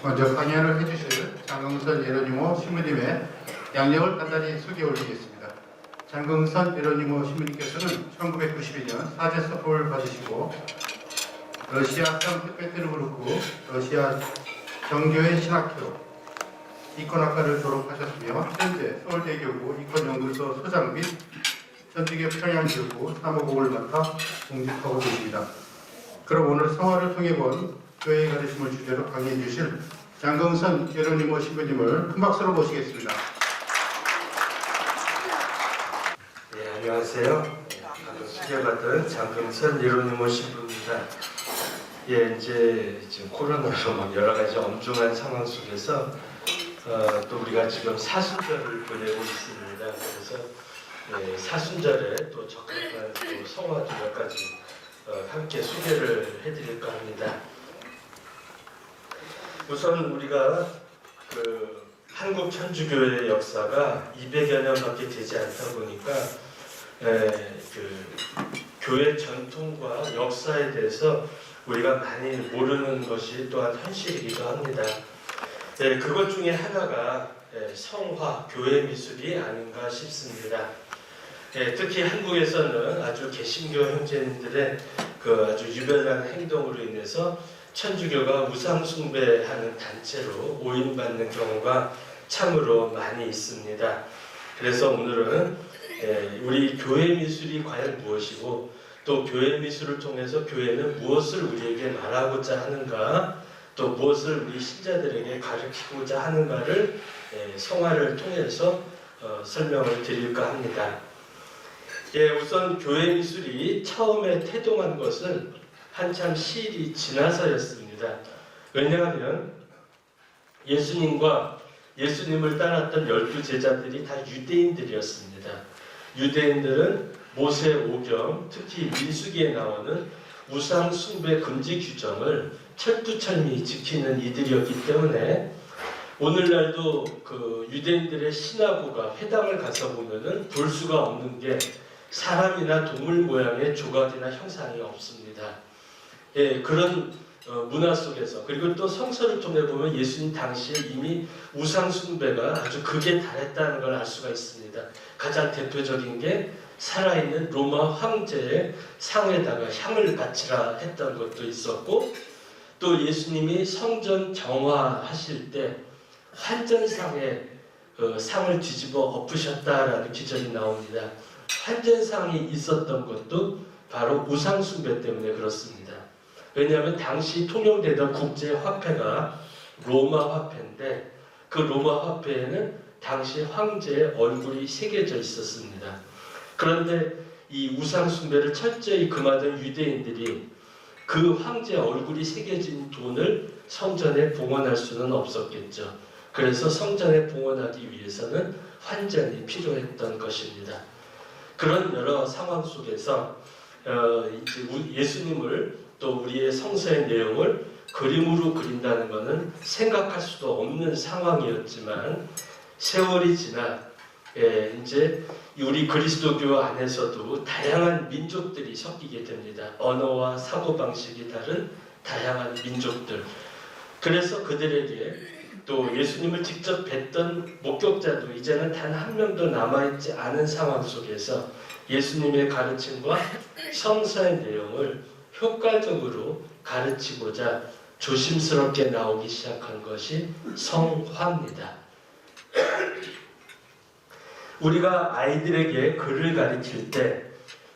먼저 강연을 해주실 장흥선 예로니모 신부님의 양력을 간단히 소개 올리겠습니다. 장흥선 예로니모 신부님께서는 1992년 사제서포를 받으시고 러시아 상트페테르부르크 러시아 정교회 신학교 이권학과를 졸업하셨으며 현재 서울대교구 이권연구소 소장 및 천주교 평양교구 사무국을 맡아 공직하고 계십니다. 그럼 오늘 성화를 통해 본 교회의 가르침을 주제로 강의해 주실 장흥선 예로니모 신부님을 큰 박수로 모시겠습니다. 네, 안녕하세요. 방금 소개받은 장흥선 예로니모 신부입니다. 예, 이제 지금 코로나로 막 여러 가지 엄중한 상황 속에서 또 우리가 지금 사순절을 보내고 있습니다. 그래서 사순절에 또 적합한 또 성화도 몇 가지 함께 소개를 해드릴까 합니다. 우선 우리가 한국 천주교의 역사가 200여 년밖에 되지 않다 보니까 교회 전통과 역사에 대해서 우리가 많이 모르는 것이 또한 현실이기도 합니다. 그것 중에 하나가 성화, 교회 미술이 아닌가 싶습니다. 특히 한국에서는 아주 개신교 형제님들의 아주 유별난 행동으로 인해서 천주교가 우상 숭배하는 단체로 오인받는 경우가 참으로 많이 있습니다. 그래서 오늘은 우리 교회 미술이 과연 무엇이고 또 교회 미술을 통해서 교회는 무엇을 우리에게 말하고자 하는가 또 무엇을 우리 신자들에게 가르치고자 하는가를 성화를 통해서 설명을 드릴까 합니다. 우선 교회 미술이 처음에 태동한 것은 한참 시일이 지나서였습니다. 왜냐하면 예수님과 예수님을 따랐던 12제자들이 다 유대인들이었습니다. 유대인들은 모세 오경, 특히 민수기에 나오는 우상 숭배 금지 규정을 철두철미 지키는 이들이었기 때문에 오늘날도 유대인들의 시나고가 회당을 가서 보면은 볼 수가 없는 게 사람이나 동물 모양의 조각이나 형상이 없습니다. 그런 문화 속에서 그리고 또 성서를 통해 보면 예수님 당시에 이미 우상 숭배가 아주 극에 달했다는 걸 알 수가 있습니다. 가장 대표적인 게 살아있는 로마 황제의 상에다가 향을 바치라 했던 것도 있었고 또 예수님이 성전 정화하실 때 환전상에 상을 뒤집어 엎으셨다라는 기절이 나옵니다. 환전상이 있었던 것도 바로 우상 숭배 때문에 그렇습니다. 왜냐하면 당시 통용되던 국제 화폐가 로마 화폐인데 그 로마 화폐에는 당시 황제의 얼굴이 새겨져 있었습니다. 그런데 이 우상 숭배를 철저히 금하던 유대인들이 그 황제 얼굴이 새겨진 돈을 성전에 봉헌할 수는 없었겠죠. 그래서 성전에 봉헌하기 위해서는 환전이 필요했던 것입니다. 그런 여러 상황 속에서 예수님을 또 우리의 성서의 내용을 그림으로 그린다는 것은 생각할 수도 없는 상황이었지만 세월이 지나 이제 우리 그리스도교 안에서도 다양한 민족들이 섞이게 됩니다. 언어와 사고방식이 다른 다양한 민족들. 그래서 그들에게 또 예수님을 직접 뵀던 목격자도 이제는 단 한 명도 남아있지 않은 상황 속에서 예수님의 가르침과 성서의 내용을 효과적으로 가르치고자 조심스럽게 나오기 시작한 것이 성화입니다. 우리가 아이들에게 글을 가르칠 때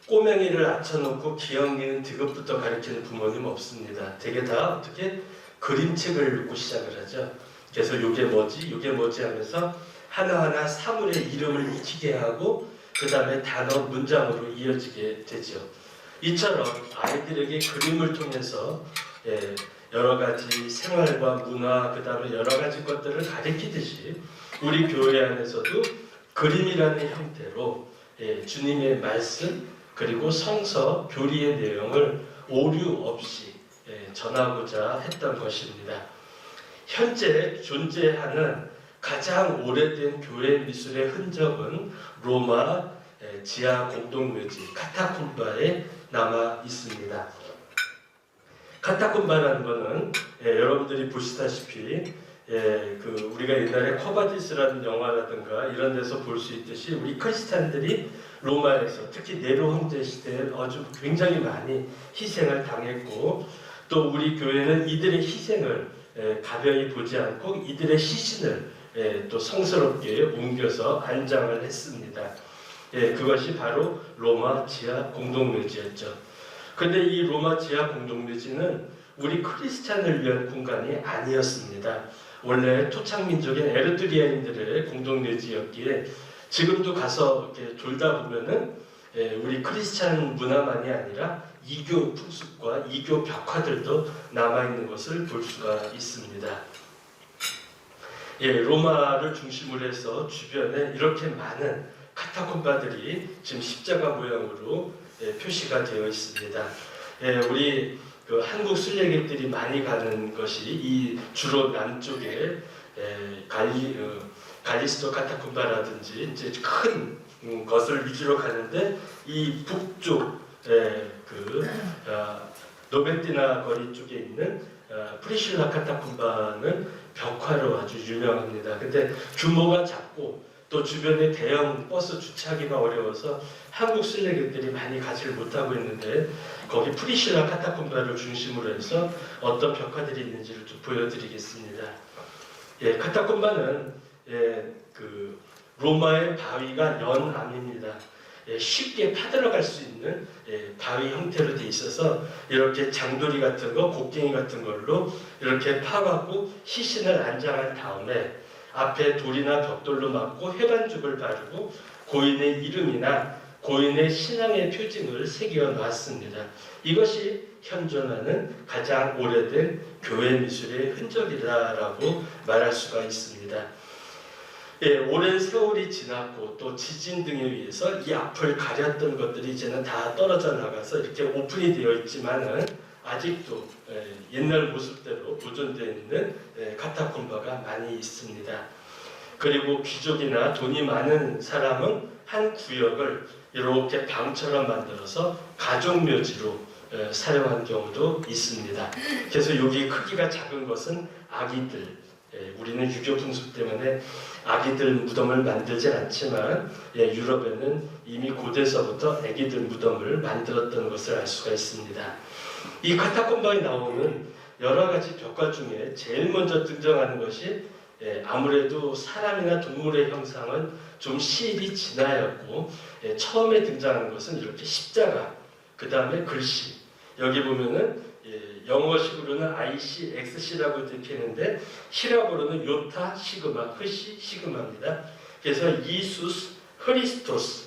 꼬맹이를 앉혀놓고 기억, 니은, 디귿부터 가르치는 부모님 없습니다. 되게 다 어떻게 그림책을 읽고 시작을 하죠. 그래서 요게 뭐지 하면서 하나하나 사물의 이름을 익히게 하고 그 다음에 단어, 문장으로 이어지게 되죠. 이처럼 아이들에게 그림을 통해서 여러 가지 생활과 문화, 그 다음에 여러 가지 것들을 가르치듯이 우리 교회 안에서도 그림이라는 형태로 주님의 말씀 그리고 성서, 교리의 내용을 오류 없이 전하고자 했던 것입니다. 현재 존재하는 가장 오래된 교회 미술의 흔적은 로마 지하 공동묘지 카타콤바에 남아 있습니다. 카타콤바라는 거는 여러분들이 보시다시피 우리가 옛날에 코바디스라는 영화라든가 이런 데서 볼 수 있듯이 우리 크리스찬들이 로마에서 특히 네로 황제 시대에 아주 굉장히 많이 희생을 당했고 또 우리 교회는 이들의 희생을 가벼이 보지 않고 이들의 시신을 또 성스럽게 옮겨서 안장을 했습니다. 그것이 바로 로마 지하 공동묘지였죠. 그런데 이 로마 지하 공동묘지는 우리 크리스찬을 위한 공간이 아니었습니다. 원래 토착민족인 에르트리아인들의 공동묘지였기에 지금도 가서 이렇게 돌다 보면은 우리 크리스찬 문화만이 아니라 이교 풍습과 이교 벽화들도 남아있는 것을 볼 수가 있습니다. 로마를 중심으로 해서 주변에 이렇게 많은 카타콤바들이 지금 십자가 모양으로 표시가 되어 있습니다. 우리 한국 순례객들이 많이 가는 것이 이 주로 남쪽에 갈리스토 카타콤바라든지 이제 큰 것을 위주로 가는데 이 북쪽 노베티나 거리 쪽에 있는 프리실라 카타콤바는 벽화로 아주 유명합니다. 근데 규모가 작고 또 주변에 대형 버스 주차하기가 어려워서 한국 순례객들이 많이 가지를 못하고 있는데 거기 프리실라 카타콤바를 중심으로 해서 어떤 벽화들이 있는지를 좀 보여드리겠습니다. 카타콤바는 로마의 바위가 연암입니다. 쉽게 파들어갈 수 있는 바위 형태로 되어 있어서 이렇게 장돌이 같은 거, 곡괭이 같은 걸로 이렇게 파갖고 시신을 안장한 다음에 앞에 돌이나 벽돌로 막고 해반죽을 바르고 고인의 이름이나 고인의 신앙의 표징을 새겨 놨습니다. 이것이 현존하는 가장 오래된 교회 미술의 흔적이다라고 말할 수가 있습니다. 오랜 세월이 지났고 또 지진 등에 의해서 이 앞을 가렸던 것들이 이제는 다 떨어져 나가서 이렇게 오픈이 되어 있지만은 아직도 옛날 모습대로 보존되어 있는 카타콤바가 많이 있습니다. 그리고 귀족이나 돈이 많은 사람은 한 구역을 이렇게 방처럼 만들어서 가족묘지로 사용한 경우도 있습니다. 그래서 여기 크기가 작은 것은 아기들, 우리는 유교 풍습 때문에 아기들 무덤을 만들진 않지만 유럽에는 이미 고대서부터 아기들 무덤을 만들었던 것을 알 수가 있습니다. 이 카타콤바에 나오는 여러 가지 벽화 중에 제일 먼저 등장하는 것이 아무래도 사람이나 동물의 형상은 좀 시일이 지나였고 처음에 등장하는 것은 이렇게 십자가, 그 다음에 글씨, 여기 보면은 영어식으로는 IC, XC라고 읽히는데 히라보로는 요타 시그마, 흐시 시그마입니다. 그래서 이수스 크리스토스,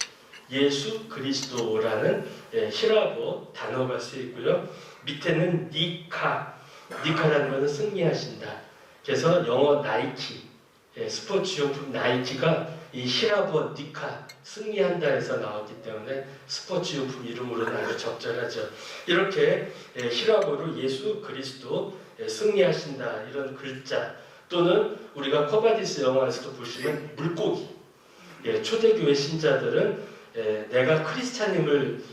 예수 그리스도라는 히라보 단어가 쓰여 있고요. 밑에는 니카라는 것은 승리하신다. 그래서 영어 나이키, 스포츠용품 나이키가 이 히라보 니카, 승리한다 해서 나왔기 때문에 스포츠용품 이름으로는 아주 적절하죠. 이렇게 히라보로 예수 그리스도 승리하신다 이런 글자, 또는 우리가 코바디스 영화에서도 보시면 물고기, 초대교회 신자들은 내가 크리스찬임을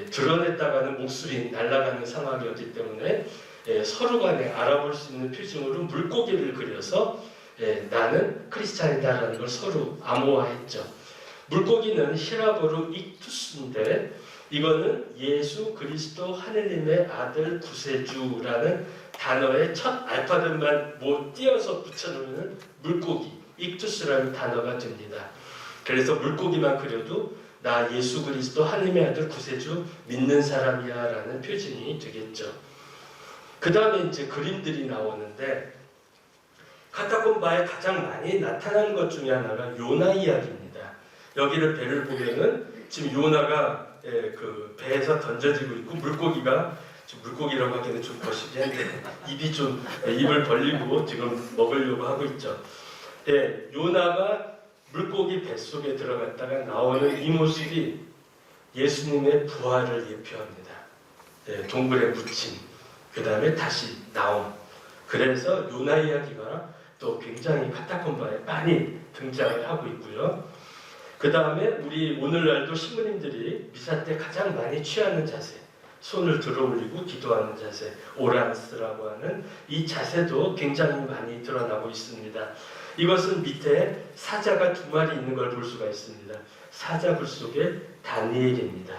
드러냈다가는 목숨이 날아가는 상황이었기 때문에 서로 간에 알아볼 수 있는 표징으로 물고기를 그려서 나는 크리스찬이다라는 걸 서로 암호화했죠. 물고기는 히라보로 익투스인데 이거는 예수 그리스도 하느님의 아들 구세주라는 단어의 첫 알파벳만 띄어서 붙여놓으면 물고기, 익투스라는 단어가 됩니다. 그래서 물고기만 그려도 나 예수 그리스도 하느님의 아들 구세주 믿는 사람이야 라는 표징이 되겠죠. 그 다음에 이제 그림들이 나오는데 카타콤바에 가장 많이 나타나는 것 중에 하나가 요나 이야기입니다. 여기를 배를 보면은 지금 요나가 그 배에서 던져지고 있고 물고기가, 물고기라고 하기에는 좀 거시기 한데 입이 좀 입을 벌리고 지금 먹으려고 하고 있죠. 요나가 물고기 뱃속에 들어갔다가 나오는 이 모습이 예수님의 부활을 예표합니다. 동굴에 묻힘, 그 다음에 다시 나옴. 그래서 요나 이야기가 또 굉장히 카타콤바에 많이 등장을 하고 있고요. 그 다음에 우리 오늘날도 신부님들이 미사 때 가장 많이 취하는 자세, 손을 들어 올리고 기도하는 자세, 오란스라고 하는 이 자세도 굉장히 많이 드러나고 있습니다. 이것은 밑에 사자가 두 마리 있는 걸 볼 수가 있습니다. 사자굴 속에 다니엘입니다.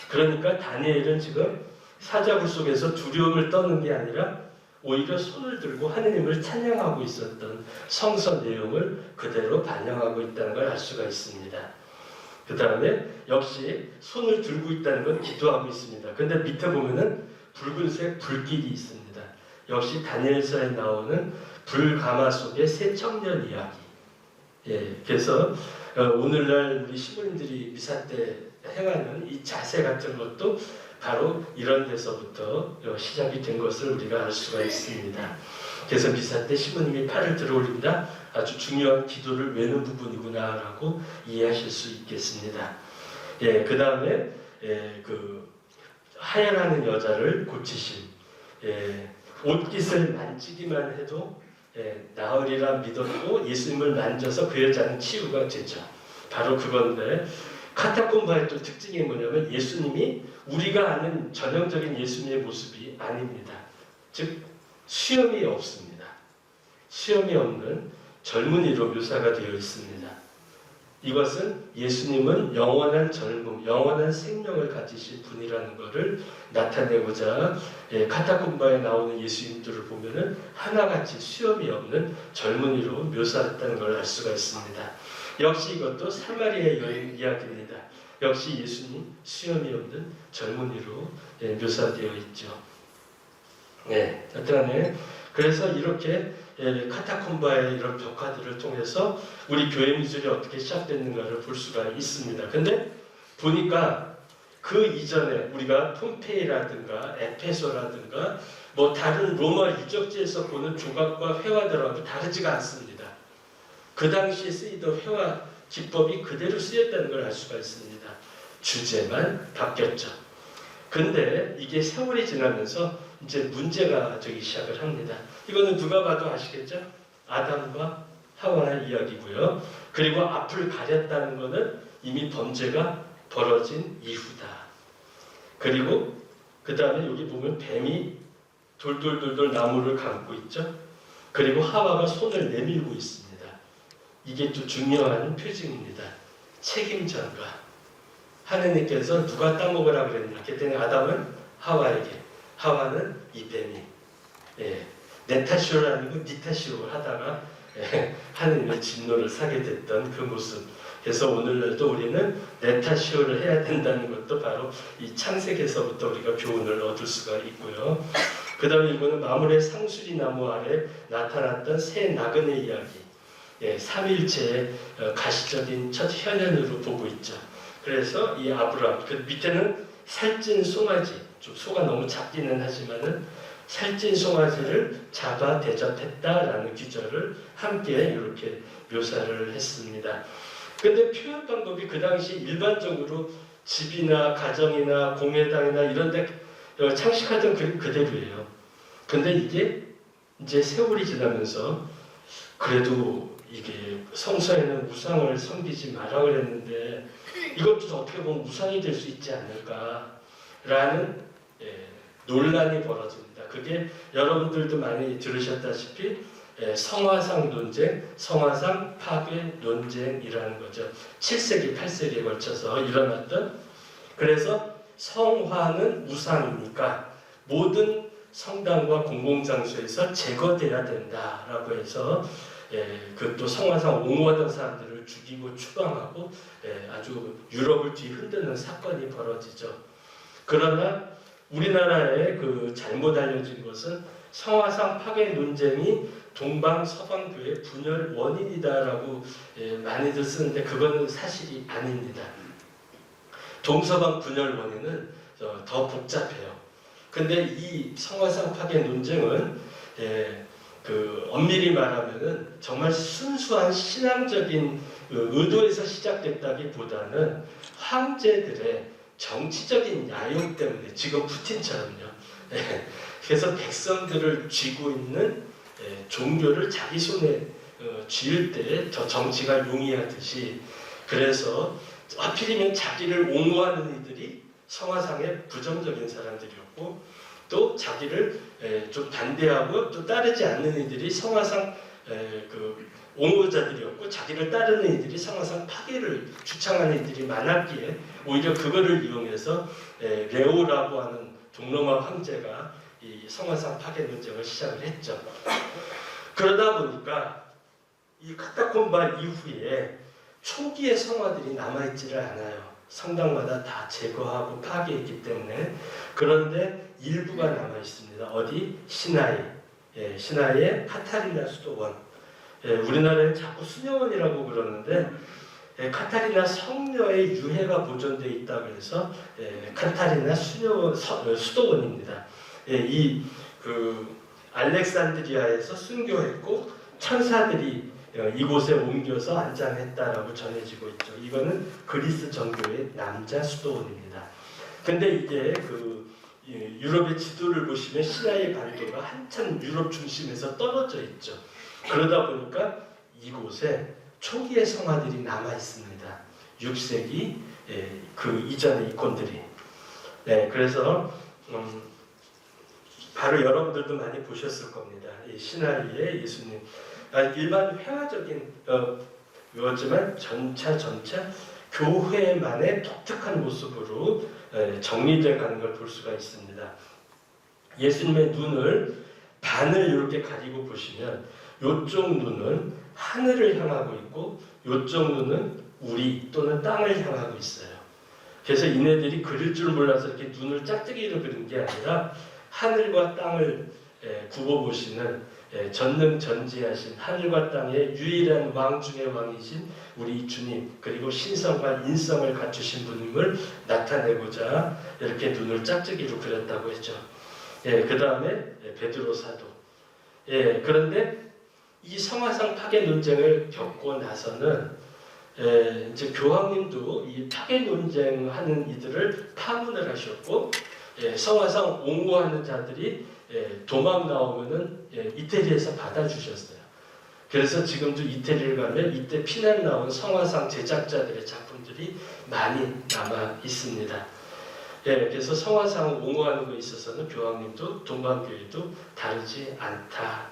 그러니까 다니엘은 지금 사자굴 속에서 두려움을 떠는 게 아니라 오히려 손을 들고 하느님을 찬양하고 있었던 성서 내용을 그대로 반영하고 있다는 걸 알 수가 있습니다. 그 다음에 역시 손을 들고 있다는 건 기도하고 있습니다. 근데 밑에 보면은 붉은색 불길이 있습니다. 역시 다니엘서에 나오는 불가마 속의 새 청년 이야기. 그래서 오늘날 우리 시부님들이 미사 때 행하는 이 자세 같은 것도 바로 이런 데서부터 시작이 된 것을 우리가 알 수가 있습니다. 그래서 미사 때 시부님이 팔을 들어 올린다, 아주 중요한 기도를 외는 부분이구나라고 이해하실 수 있겠습니다. 그 다음에 그 하얀하는 여자를 고치신, 옷깃을 만지기만 해도 나으리라 믿었고 예수님을 만져서 그 여자는 치유가 되죠. 바로 그건데, 카타콤바의 또 특징이 뭐냐면 예수님이 우리가 아는 전형적인 예수님의 모습이 아닙니다. 즉 수염이 없습니다. 수염이 없는 젊은이로 묘사가 되어 있습니다. 이것은 예수님은 영원한 젊음, 영원한 생명을 가지신 분이라는 것을 나타내고자 카타콤바에 나오는 예수님들을 보면은 하나같이 수염이 없는 젊은이로 묘사했다는 걸 알 수가 있습니다. 역시 이것도 사마리아 여인 이야기입니다. 역시 예수님 수염이 없는 젊은이로 묘사되어 있죠. 하여튼 그래서 이렇게 카타콤바의 이런 벽화들을 통해서 우리 교회 미술이 어떻게 시작됐는가를 볼 수가 있습니다. 근데 보니까 그 이전에 우리가 폼페이라든가 에페소라든가 뭐 다른 로마 유적지에서 보는 조각과 회화들하고 다르지가 않습니다. 그 당시에 쓰이던 회화 기법이 그대로 쓰였다는 걸 알 수가 있습니다. 주제만 바뀌었죠. 근데 이게 세월이 지나면서 이제 문제가 되기 시작을 합니다. 이거는 누가 봐도 아시겠죠? 아담과 하와의 이야기고요. 그리고 앞을 가렸다는 것은 이미 범죄가 벌어진 이후다. 그리고 그 다음에 여기 보면 뱀이 돌돌돌돌 나무를 감고 있죠. 그리고 하와가 손을 내밀고 있습니다. 이게 또 중요한 표징입니다. 책임전가. 하느님께서 누가 따먹으라 그랬냐? 그랬더니 아담은 하와에게, 하와는 이 뱀이. 내 탓이로 아니고 네 탓이로 하다가 하느님의 진노를 사게 됐던 그 모습. 그래서 오늘날도 우리는 내 탓이로를 해야 된다는 것도 바로 이 창세기에서부터 우리가 교훈을 얻을 수가 있고요. 그 다음에 이거는 마물의 상수리 나무 아래 나타났던 새 나그네 이야기. 삼일체의 가시적인 첫 현현으로 보고 있죠. 그래서 이 아브라함, 그 밑에는 살찐 송아지, 좀 소가 너무 작기는 하지만은 살찐 송아지를 잡아 대접했다라는 기절을 함께 이렇게 묘사를 했습니다. 근데 표현 방법이 그 당시 일반적으로 집이나 가정이나 공회당이나 이런 데 창식하던 그대로예요. 근데 이게 이제 세월이 지나면서 그래도 이게 성서에는 우상을 섬기지 마라 그랬는데 이것도 어떻게 보면 우상이 될 수 있지 않을까라는 논란이 벌어집니다. 그게 여러분들도 많이 들으셨다시피 성화상 논쟁, 성화상 파괴 논쟁이라는 거죠. 7세기, 8세기에 걸쳐서 일어났던, 그래서 성화는 우상이니까 모든 성당과 공공장소에서 제거돼야 된다라고 해서 그또 성화상 옹호하던 사람들을 죽이고 추방하고 아주 유럽을 뒤흔드는 사건이 벌어지죠. 그러나 우리나라에 그 잘못 알려진 것은 성화상 파괴 논쟁이 동방 서방교의 분열 원인이다라고 많이들 쓰는데 그거는 사실이 아닙니다. 동서방 분열 원인은 더 복잡해요. 근데 이 성화상 파괴 논쟁은 그 엄밀히 말하면은 정말 순수한 신앙적인 의도에서 시작됐다기보다는 황제들의 정치적인 야용 때문에, 지금 푸틴처럼요. 그래서 백성들을 쥐고 있는 종교를 자기 손에 쥐을 때 저 정치가 용이하듯이, 그래서 하필이면 자기를 옹호하는 이들이 성화상에 부정적인 사람들이었고 또 자기를 좀 반대하고 또 따르지 않는 이들이 성화상 그 옹호자들이었고 자기를 따르는 이들이 성화상 파괴를 주창하는 이들이 많았기에 오히려 그거를 이용해서 레오라고 하는 동로마 황제가 이 성화상 파괴 논쟁을 시작을 했죠. 그러다 보니까 이 카타콤바 이후에 초기의 성화들이 남아있지를 않아요. 성당마다 다 제거하고 파괴했기 때문에. 그런데 일부가 남아있습니다. 어디? 시나이. 시나이의 카타리나 수도원. 우리나라에는 자꾸 수녀원이라고 그러는데 카타리나 성녀의 유해가 보존되어 있다고 해서 카타리나 수도원입니다. 이 그 알렉산드리아에서 순교했고 천사들이 이곳에 옮겨서 안장했다라고 전해지고 있죠. 이거는 그리스 정교의 남자 수도원입니다. 근데 이게 그 유럽의 지도를 보시면 시나이 반도가 한참 유럽 중심에서 떨어져 있죠. 그러다 보니까 이곳에 초기의 성화들이 남아 있습니다. 6세기 그 이전의 이콘들이. 그래서 바로 여러분들도 많이 보셨을 겁니다. 이 시나리의 예수님. 일반 회화적인 그렇지만 전차 교회만의 독특한 모습으로 정리되어 가는 걸 볼 수가 있습니다. 예수님의 눈을 반을 이렇게 가리고 보시면 이쪽 눈은 하늘을 향하고 있고 이쪽 눈은 우리 또는 땅을 향하고 있어요. 그래서 이네들이 그릴 줄 몰라서 이렇게 눈을 짝짝이로 그린 게 아니라 하늘과 땅을 굽어보시는 전능전지하신 하늘과 땅의 유일한 왕 중의 왕이신 우리 주님, 그리고 신성과 인성을 갖추신 분임을 나타내고자 이렇게 눈을 짝짝이로 그렸다고 했죠. 그 다음에 베드로 사도. 그런데 이 성화상 파괴 논쟁을 겪고 나서는 이제 교황님도 이 파괴 논쟁하는 이들을 파문을 하셨고, 성화상 옹호하는 자들이 도망 나오면은 이태리에서 받아주셨어요. 그래서 지금도 이태리를 가면 이때 피난 나온 성화상 제작자들의 작품들이 많이 남아 있습니다. 그래서 성화상을 옹호하는 것에 있어서는 교황님도 동방교회도 다르지 않다.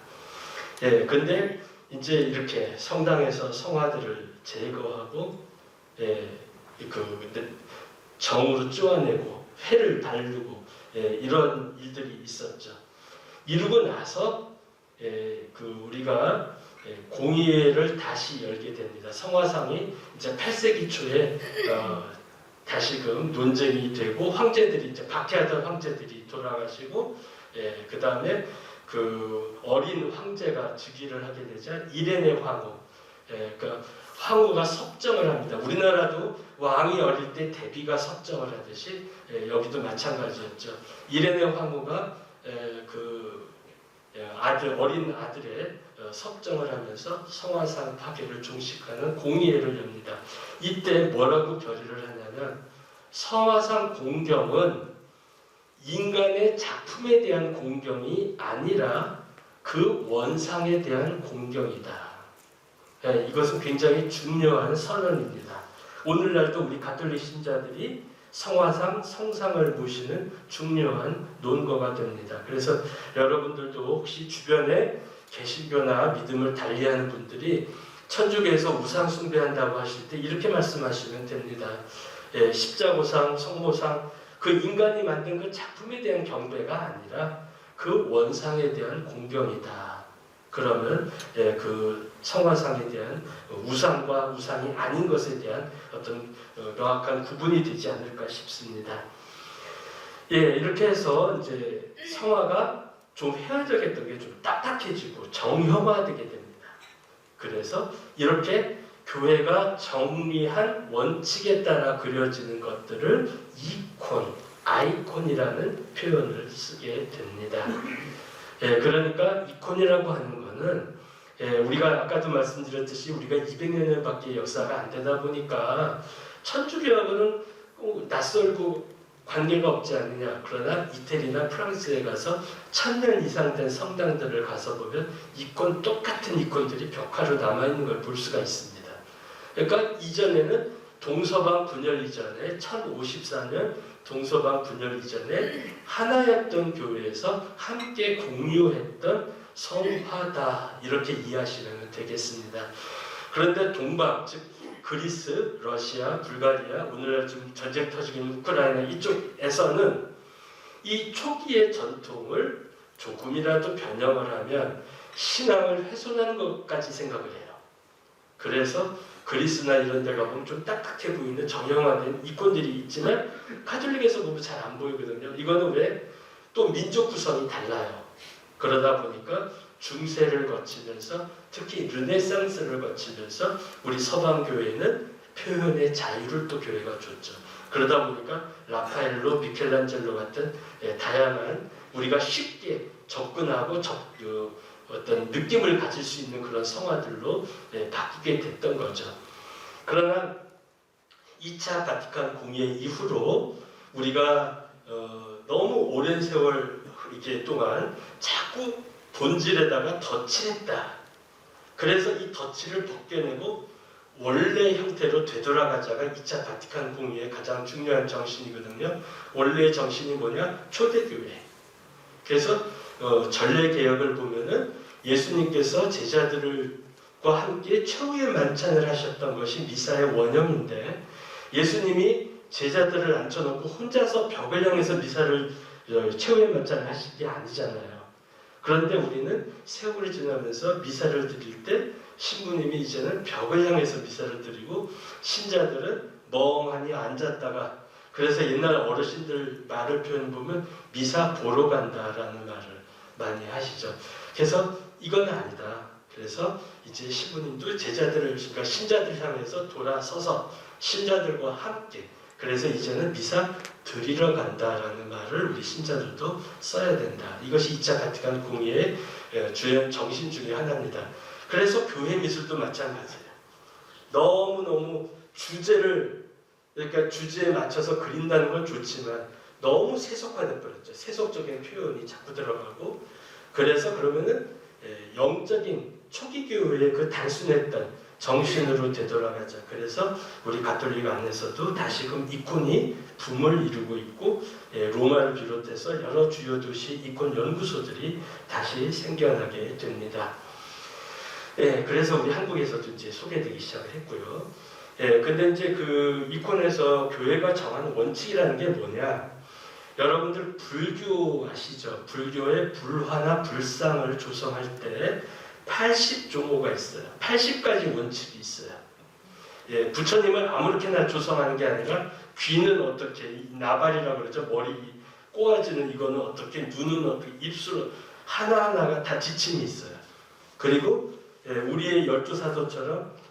근데 이제 이렇게 성당에서 성화들을 제거하고 정으로 쪼아내고 회를 바르고 이런 일들이 있었죠. 이루고 나서 우리가 공의회를 다시 열게 됩니다. 성화상이 이제 8세기 초에 다시금 논쟁이 되고 황제들이 이제 박해하던 황제들이 돌아가시고 그 다음에 그 어린 황제가 즉위를 하게 되자 이레네 황후, 그러니까 황후가 섭정을 합니다. 우리나라도 왕이 어릴 때 대비가 섭정을 하듯이 여기도 마찬가지였죠. 이레네 황후가 어린 아들의 섭정을 하면서 성화상 파괴를 종식하는 공의회를 엽니다. 이때 뭐라고 결의를 하냐면 성화상 공경은 인간의 작품에 대한 공경이 아니라 그 원상에 대한 공경이다. 이것은 굉장히 중요한 선언입니다. 오늘날도 우리 가톨릭 신자들이 성화상, 성상을 모시는 중요한 논거가 됩니다. 그래서 여러분들도 혹시 주변에 개신교나 믿음을 달리하는 분들이 천주교에서 우상 숭배한다고 하실 때 이렇게 말씀하시면 됩니다. 십자고상, 성모상, 그 인간이 만든 그 작품에 대한 경배가 아니라 그 원상에 대한 공경이다. 그러면 그 성화상에 대한 우상과 우상이 아닌 것에 대한 어떤 명확한 구분이 되지 않을까 싶습니다. 이렇게 해서 이제 성화가 좀 회화적이었던 게 좀 딱딱해지고 정형화되게 됩니다. 그래서 이렇게 교회가 정리한 원칙에 따라 그려지는 것들을 이콘, 아이콘이라는 표현을 쓰게 됩니다. 그러니까 이콘이라고 하는 것은 우리가 아까도 말씀드렸듯이 우리가 200년밖에 역사가 안 되다 보니까 천주교하고는 낯설고 관계가 없지 않느냐. 그러나 이태리나 프랑스에 가서 1000년 이상 된 성당들을 가서 보면 똑같은 이콘들이 벽화로 남아있는 걸 볼 수가 있습니다. 그러니까 이전에는 동서방 분열 이전에 1054년 동서방 분열 이전에 하나였던 교회에서 함께 공유했던 성화다 이렇게 이해하시면 되겠습니다. 그런데 동방 즉 그리스, 러시아, 불가리아, 오늘날 좀 전쟁 터지고 있는 우크라이나 이쪽에서는 이 초기의 전통을 조금이라도 변형을 하면 신앙을 훼손하는 것까지 생각을 해요. 그래서 그리스나 이런 데 가보면 좀 딱딱해 보이는 정형화된 이권들이 있지만 가톨릭에서 보면 잘 안 보이거든요. 이거는 왜? 또 민족 구성이 달라요. 그러다 보니까 중세를 거치면서 특히 르네상스를 거치면서 우리 서방 교회는 표현의 자유를 또 교회가 줬죠. 그러다 보니까 라파엘로, 미켈란젤로 같은 다양한 우리가 쉽게 접근하고 어떤 느낌을 가질 수 있는 그런 성화들로 바꾸게 됐던 거죠. 그러나 2차 바티칸 공회 이후로 우리가 너무 오랜 세월 이렇게 동안 자꾸 본질에다가 덧칠했다. 그래서 이 덧칠을 벗겨내고 원래 형태로 되돌아가자가 2차 바티칸 공의의 가장 중요한 정신이거든요. 원래의 정신이 뭐냐? 초대교회. 그래서 전례개혁을 보면은 예수님께서 제자들과 함께 최후의 만찬을 하셨던 것이 미사의 원형인데 예수님이 제자들을 앉혀놓고 혼자서 벽을 향해서 미사를 최후의 만찬을 하신 게 아니잖아요. 그런데 우리는 세월이 지나면서 미사를 드릴 때 신부님이 이제는 벽을 향해서 미사를 드리고 신자들은 멍하니 앉았다가 그래서 옛날 어르신들 말을 표현 보면 미사 보러 간다라는 말을 많이 하시죠. 그래서 이건 아니다. 그래서 이제 신부님도 제자들을 그러니까 신자들 향해서 돌아서서 신자들과 함께 그래서 이제는 미사 드리러 간다라는 말을 우리 신자들도 써야 된다. 이것이 2차 바티칸 공의의 주요 정신 중에 하나입니다. 그래서 교회 미술도 마찬가지예요. 너무너무 그러니까 주제에 맞춰서 그린다는 건 좋지만 너무 세속화돼 버렸죠. 세속적인 표현이 자꾸 들어가고 그래서 그러면은 영적인 초기 교회의 그 단순했던 정신으로 되돌아가자. 그래서 우리 가톨릭 안에서도 다시금 이콘이 붐을 이루고 있고 로마를 비롯해서 여러 주요 도시 이콘 연구소들이 다시 생겨나게 됩니다. 그래서 우리 한국에서도 이제 소개되기 시작을 했고요. 근데 이제 그 이콘에서 교회가 정하는 원칙이라는 게 뭐냐? 여러분들 불교 아시죠? 불교의 불화나 불상을 조성할 때 80종호가 있어요. 80가지 원칙이 있어요. 부처님을 아무렇게나 조성하는 게 아니라 귀는 어떻게, 나발이라고 그러죠. 머리 꼬아지는 이거는 어떻게, 눈은 어떻게, 입술 하나하나가 다 지침이 있어요. 그리고 우리의 12사도처럼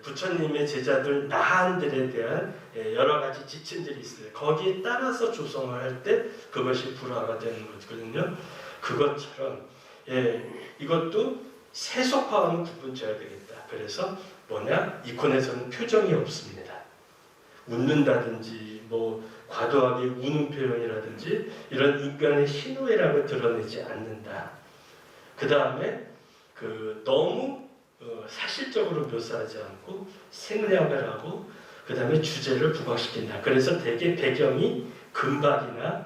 부처님의 제자들 나한들에 대한 여러 가지 지침들이 있어요. 거기에 따라서 조성을 할 때 그것이 불화가 되는 거거든요. 그것처럼 이것도 세속화와는 구분져야 되겠다. 그래서 뭐냐? 이콘에서는 표정이 없습니다. 웃는다든지 뭐 과도하게 우는 표현이라든지 이런 인간의 희노애락을 드러내지 않는다. 그 다음에 너무 사실적으로 묘사하지 않고 생략을 하고 그 다음에 주제를 부각시킨다. 그래서 대개 배경이 금박이나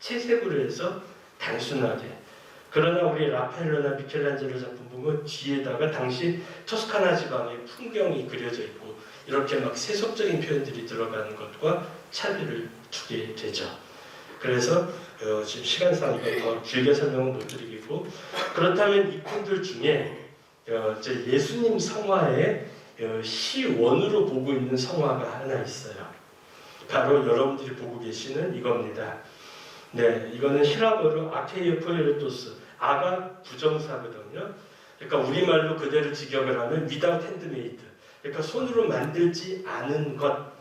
채색으로 해서 단순하게. 그러나 우리 라파엘로나 미켈란젤로 작품 보면 뒤에다가 당시 토스카나 지방의 풍경이 그려져 있고 이렇게 막 세속적인 표현들이 들어가는 것과 차별을 두게 되죠. 그래서 지금 시간상 이거 더 길게 설명은 못 드리겠고 그렇다면 이콘들 중에 예수님 성화의 시원으로 보고 있는 성화가 하나 있어요. 바로 여러분들이 보고 계시는 이겁니다. 이거는 히라보로 아케이오 포에르토스, 아가 부정사거든요. 그러니까 우리말로 그대로 직역을 하면 without handmade, 그러니까 손으로 만들지 않은 것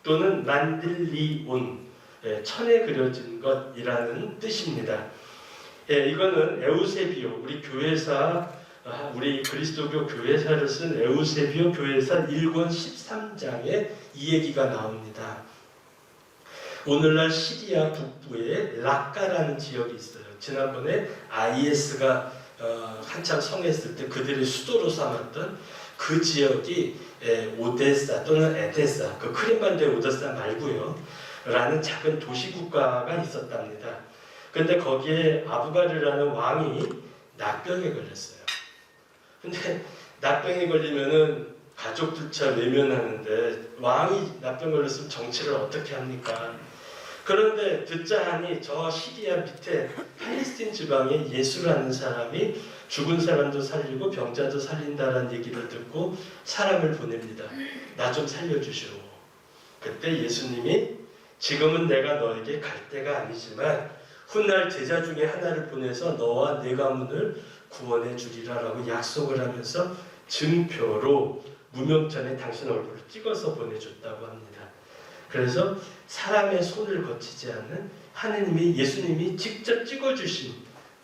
또는 만들리온, 천에 그려진 것이라는 뜻입니다. 이거는 에우세비오, 우리 그리스도교 교회사를 쓴 에우세비오 교회사 1권 13장에 이 얘기가 나옵니다. 오늘날 시리아 북부에 락카라는 지역이 있어요. 지난번에 IS가 한참 성했을 때 그들의 수도로 삼았던 그 지역이 오데사 또는 에데사, 그 크림반도의 오데사 말고요, 라는 작은 도시국가가 있었답니다. 근데 거기에 아부가르라는 왕이 납병에 걸렸어요. 근데 납병에 걸리면은 가족들차 외면하는데 왕이 납병 걸렸으면 정치를 어떻게 합니까? 그런데 듣자 하니 저 시리아 밑에 팔레스틴 지방에 예수라는 사람이 죽은 사람도 살리고 병자도 살린다라는 얘기를 듣고 사람을 보냅니다. 나 좀 살려주시오. 그때 예수님이 지금은 내가 너에게 갈 때가 아니지만 훗날 제자 중에 하나를 보내서 너와 네 가문을 구원해 주리라라고 약속을 하면서 증표로 무명천에 당신 얼굴을 찍어서 보내줬다고 합니다. 그래서 사람의 손을 거치지 않는 하느님이 예수님이 직접 찍어주신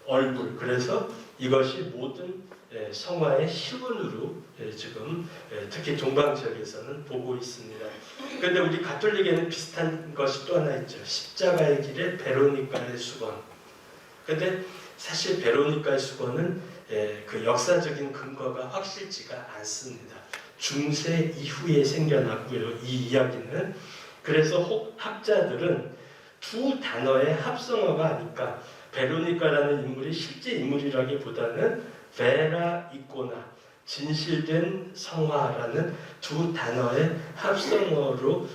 얼굴, 그래서 이것이 모든 성화의 시분으로 지금 특히 동방 지역에서는 보고 있습니다. 그런데 우리 가톨릭에는 비슷한 것이 또 하나 있죠. 십자가의 길에 베로니카의 수건. 근데 사실 베로니카의 수건은 그 역사적인 근거가 확실치가 않습니다. 중세 이후에 생겨났고요. 이 이야기는. 그래서 학자들은 두 단어의 합성어가 아닐까. 베로니카라는 인물이 실제 인물이라기보다는 베라 이꼬나, 진실된 성화라는 두 단어의 합성어로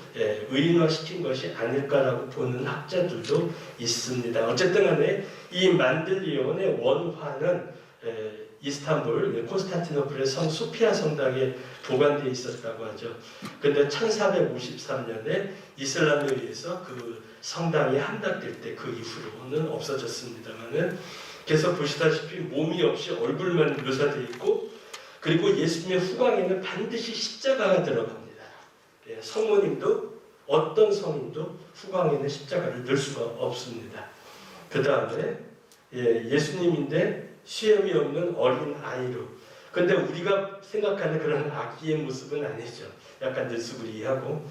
의인화시킨 것이 아닐까라고 보는 학자들도 있습니다. 어쨌든 간에 이 만들리온의 원화는 이스탄불, 콘스탄티노플의 성 소피아 성당에 보관되어 있었다고 하죠. 그런데 1453년에 이슬람에 의해서 그 성당이 함락될 때 그 이후로는 없어졌습니다만은, 그래서 보시다시피 몸이 없이 얼굴만 묘사되어 있고, 그리고 예수님의 후광에는 반드시 십자가가 들어갑니다. 성모님도 어떤 성인도 후광에는 십자가를 넣을 수가 없습니다. 그 다음에 예수님인데 시험이 없는 어린 아이로. 근데 우리가 생각하는 그런 아기의 모습은 아니죠. 약간 느스부리하고.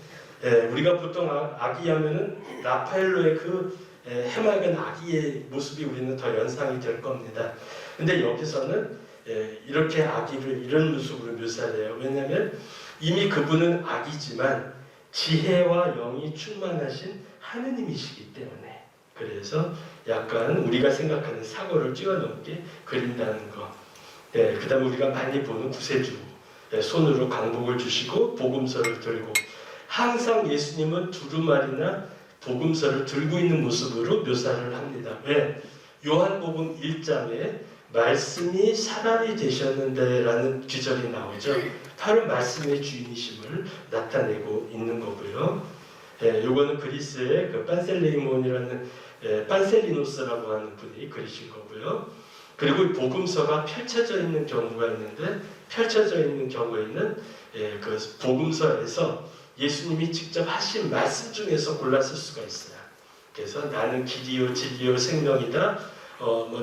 우리가 보통 아기 하면은 라파엘로의 그 해맑은 아기의 모습이 우리는 더 연상이 될 겁니다. 근데 여기서는 이렇게 아기를 이런 모습으로 묘사해요. 왜냐하면 이미 그분은 아기지만 지혜와 영이 충만하신 하느님이시기 때문에, 그래서 약간 우리가 생각하는 사고를 뛰어넘게 그린다는 거. 그 다음에 우리가 많이 보는 구세주, 손으로 강복을 주시고 복음서를 들고, 항상 예수님은 두루마리나 복음서를 들고 있는 모습으로 묘사를 합니다. 왜? 요한복음 1장에 말씀이 사람이 되셨는데 라는 기절이 나오죠. 바로 말씀의 주인이심을 나타내고 있는 거고요. 요거는 그리스의 그 빤셀레이몬이라는 빤셀리노스라고 하는 분이 그리신 거고요. 그리고 복음서가 펼쳐져 있는 경우가 있는데, 펼쳐져 있는 경우에는 그 복음서에서 예수님이 직접 하신 말씀 중에서 골랐을 수가 있어요. 그래서 나는 길이요 진리요 생명이다,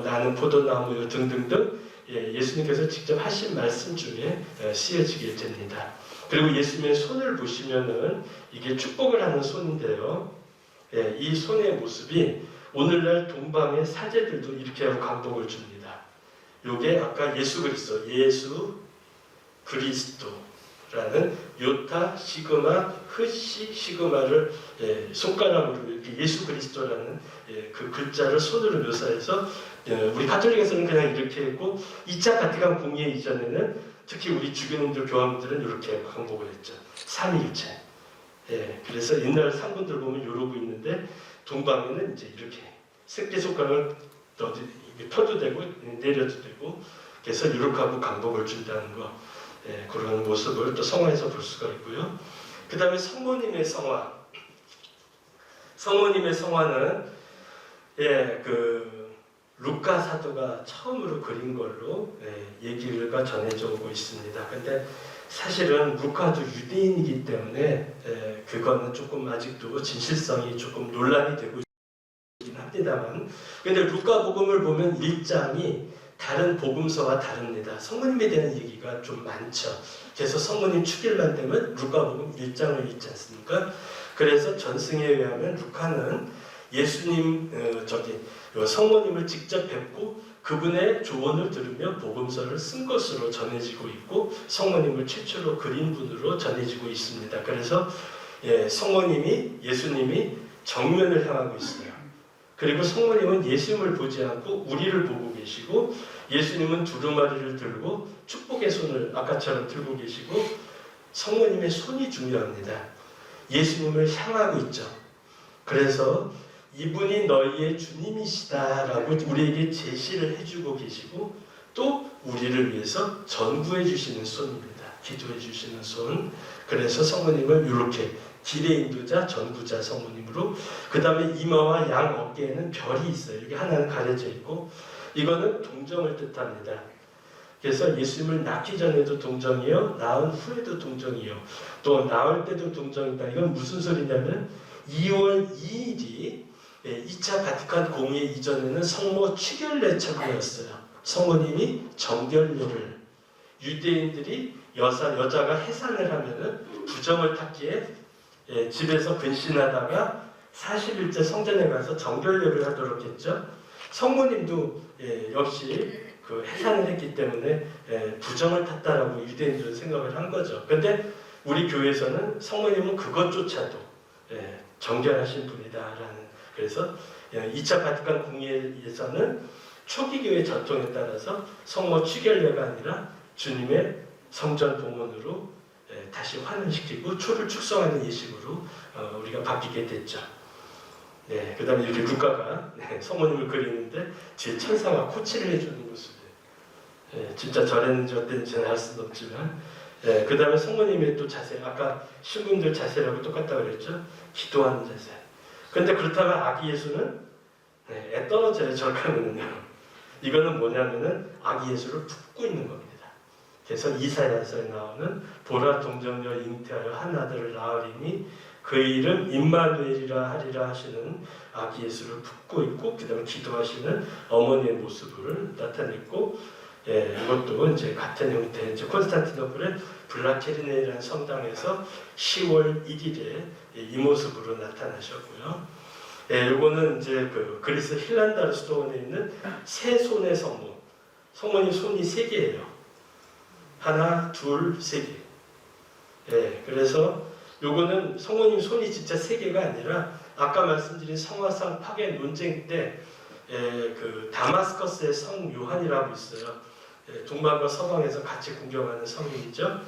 나는 포도나무요 등등등, 예수님께서 직접 하신 말씀 중에 쓰여지게 됩니다. 그리고 예수님의 손을 보시면은 이게 축복을 하는 손인데요. 이 손의 모습이 오늘날 동방의 사제들도 이렇게 하고 강복을 줍니다. 요게 아까 예수 그리스도라는 요타 시그마 흐시 시그마를 손가락으로 이렇게 예수 그리스도라는 그 글자를 손으로 묘사해서, 우리 가톨릭에서는 그냥 이렇게 했고, 2차 바티칸 공의회 이전에는 특히 우리 주교님들 교황들은 이렇게 강복을 했죠. 삼위일체. 그래서 옛날 상분들 보면 이러고 있는데, 동방에는 이제 이렇게 새끼손가락을 펴도 되고 내려도 되고, 그래서 이렇게 하고 강복을 준다는 거, 그런 모습을 또 성화에서 볼 수가 있고요. 그 다음에 성모님의 성화. 성모님의 성화는 그 루카 사도가 처음으로 그린 걸로 얘기가 전해져 오고 있습니다. 근데 사실은 루카도 유대인이기 때문에 그거는 조금 아직도 진실성이 조금 논란이 되고 있긴 합니다만, 근데 루카복음을 보면 1장이 다른 복음서와 다릅니다. 성모님에 대한 얘기가 좀 많죠. 그래서 성모님 축일만 되면 루카복음 1장을 읽지 않습니까? 그래서 전승에 의하면 루카는 예수님 성모님을 직접 뵙고 그분의 조언을 들으며 복음서를 쓴 것으로 전해지고 있고 성모님을 최초로 그린 분으로 전해지고 있습니다. 그래서 성모님이 예수님이 정면을 향하고 있어요. 그리고 성모님은 예수님을 보지 않고 우리를 보고 계시고 예수님은 두루마리를 들고 축복의 손을 아까처럼 들고 계시고 성모님의 손이 중요합니다. 예수님을 향하고 있죠. 그래서 이분이 너희의 주님이시다라고 우리에게 제시를 해주고 계시고 또 우리를 위해서 전구해 주시는 손입니다. 기도해 주시는 손. 그래서 성모님을 이렇게 길의 인도자, 전구자 성모님으로 그 다음에 이마와 양 어깨에는 별이 있어요. 여기 하나는 가려져 있고 이거는 동정을 뜻합니다. 그래서 예수님을 낳기 전에도 동정이요, 낳은 후에도 동정이요, 또 낳을 때도 동정이다. 이건 무슨 소리냐면 2월 2일이 2차 바티칸 공의 이전에는 성모 취결례처이었어요. 성모님이 정결례를 유대인들이 여자가 해산을 하면은 부정을 탔기에 집에서 근신하다가 40일째 성전에 가서 정결례를 하도록 했죠. 성모님도 역시 그 해산을 했기 때문에 부정을 탔다라고 유대인들은 생각을 한 거죠. 근데 우리 교회에서는 성모님은 그것조차도 정결하신 분이다라는, 그래서 2차 바티칸 공의에서는 초기 교회 전통에 따라서 성모 취결례가 아니라 주님의 성전 봉헌으로 다시 환원시키고 초를 축성하는 예식으로 우리가 바뀌게 됐죠. 그 다음에 이렇게 루카가 성모님을 그리는데 뒤에 천사가 코치를 해주는 모습이에요. 진짜 저랬는지 어땠는지는 알 수는 없지만 그 다음에 성모님의 또 자세, 아까 신부님들 자세라고 똑같다고 그랬죠. 기도하는 자세. 근데 그렇다면 아기 예수는 애 떨어져요. 저렇게하면요. 이거는 뭐냐면은 아기 예수를 품고 있는 겁니다. 그래서 이사야서에 나오는 보라 동정녀 잉태하여 한 아들을 낳으리니 그의 이름 임마누엘이라 하리라 하시는 아기 예수를 품고 있고 그 다음에 기도하시는 어머니의 모습을 나타냈고 이것도 이제 같은 형태, 이제 콘스탄티노플의 블라케리네라는 성당에서 10월 1일에 이 모습으로 나타나셨고요. 요거는 이제 그 그리스 힐란다르 수도원에 있는 세 손의 성모. 성모님 손이 3개예요. 하나, 둘, 3개. 그래서 요거는 성모님 손이 진짜 3개가 아니라 아까 말씀드린 성화상 파괴 논쟁 때 그 다마스커스의 성 요한이라고 있어요. 동방과 서방에서 같이 공경하는 성인이죠.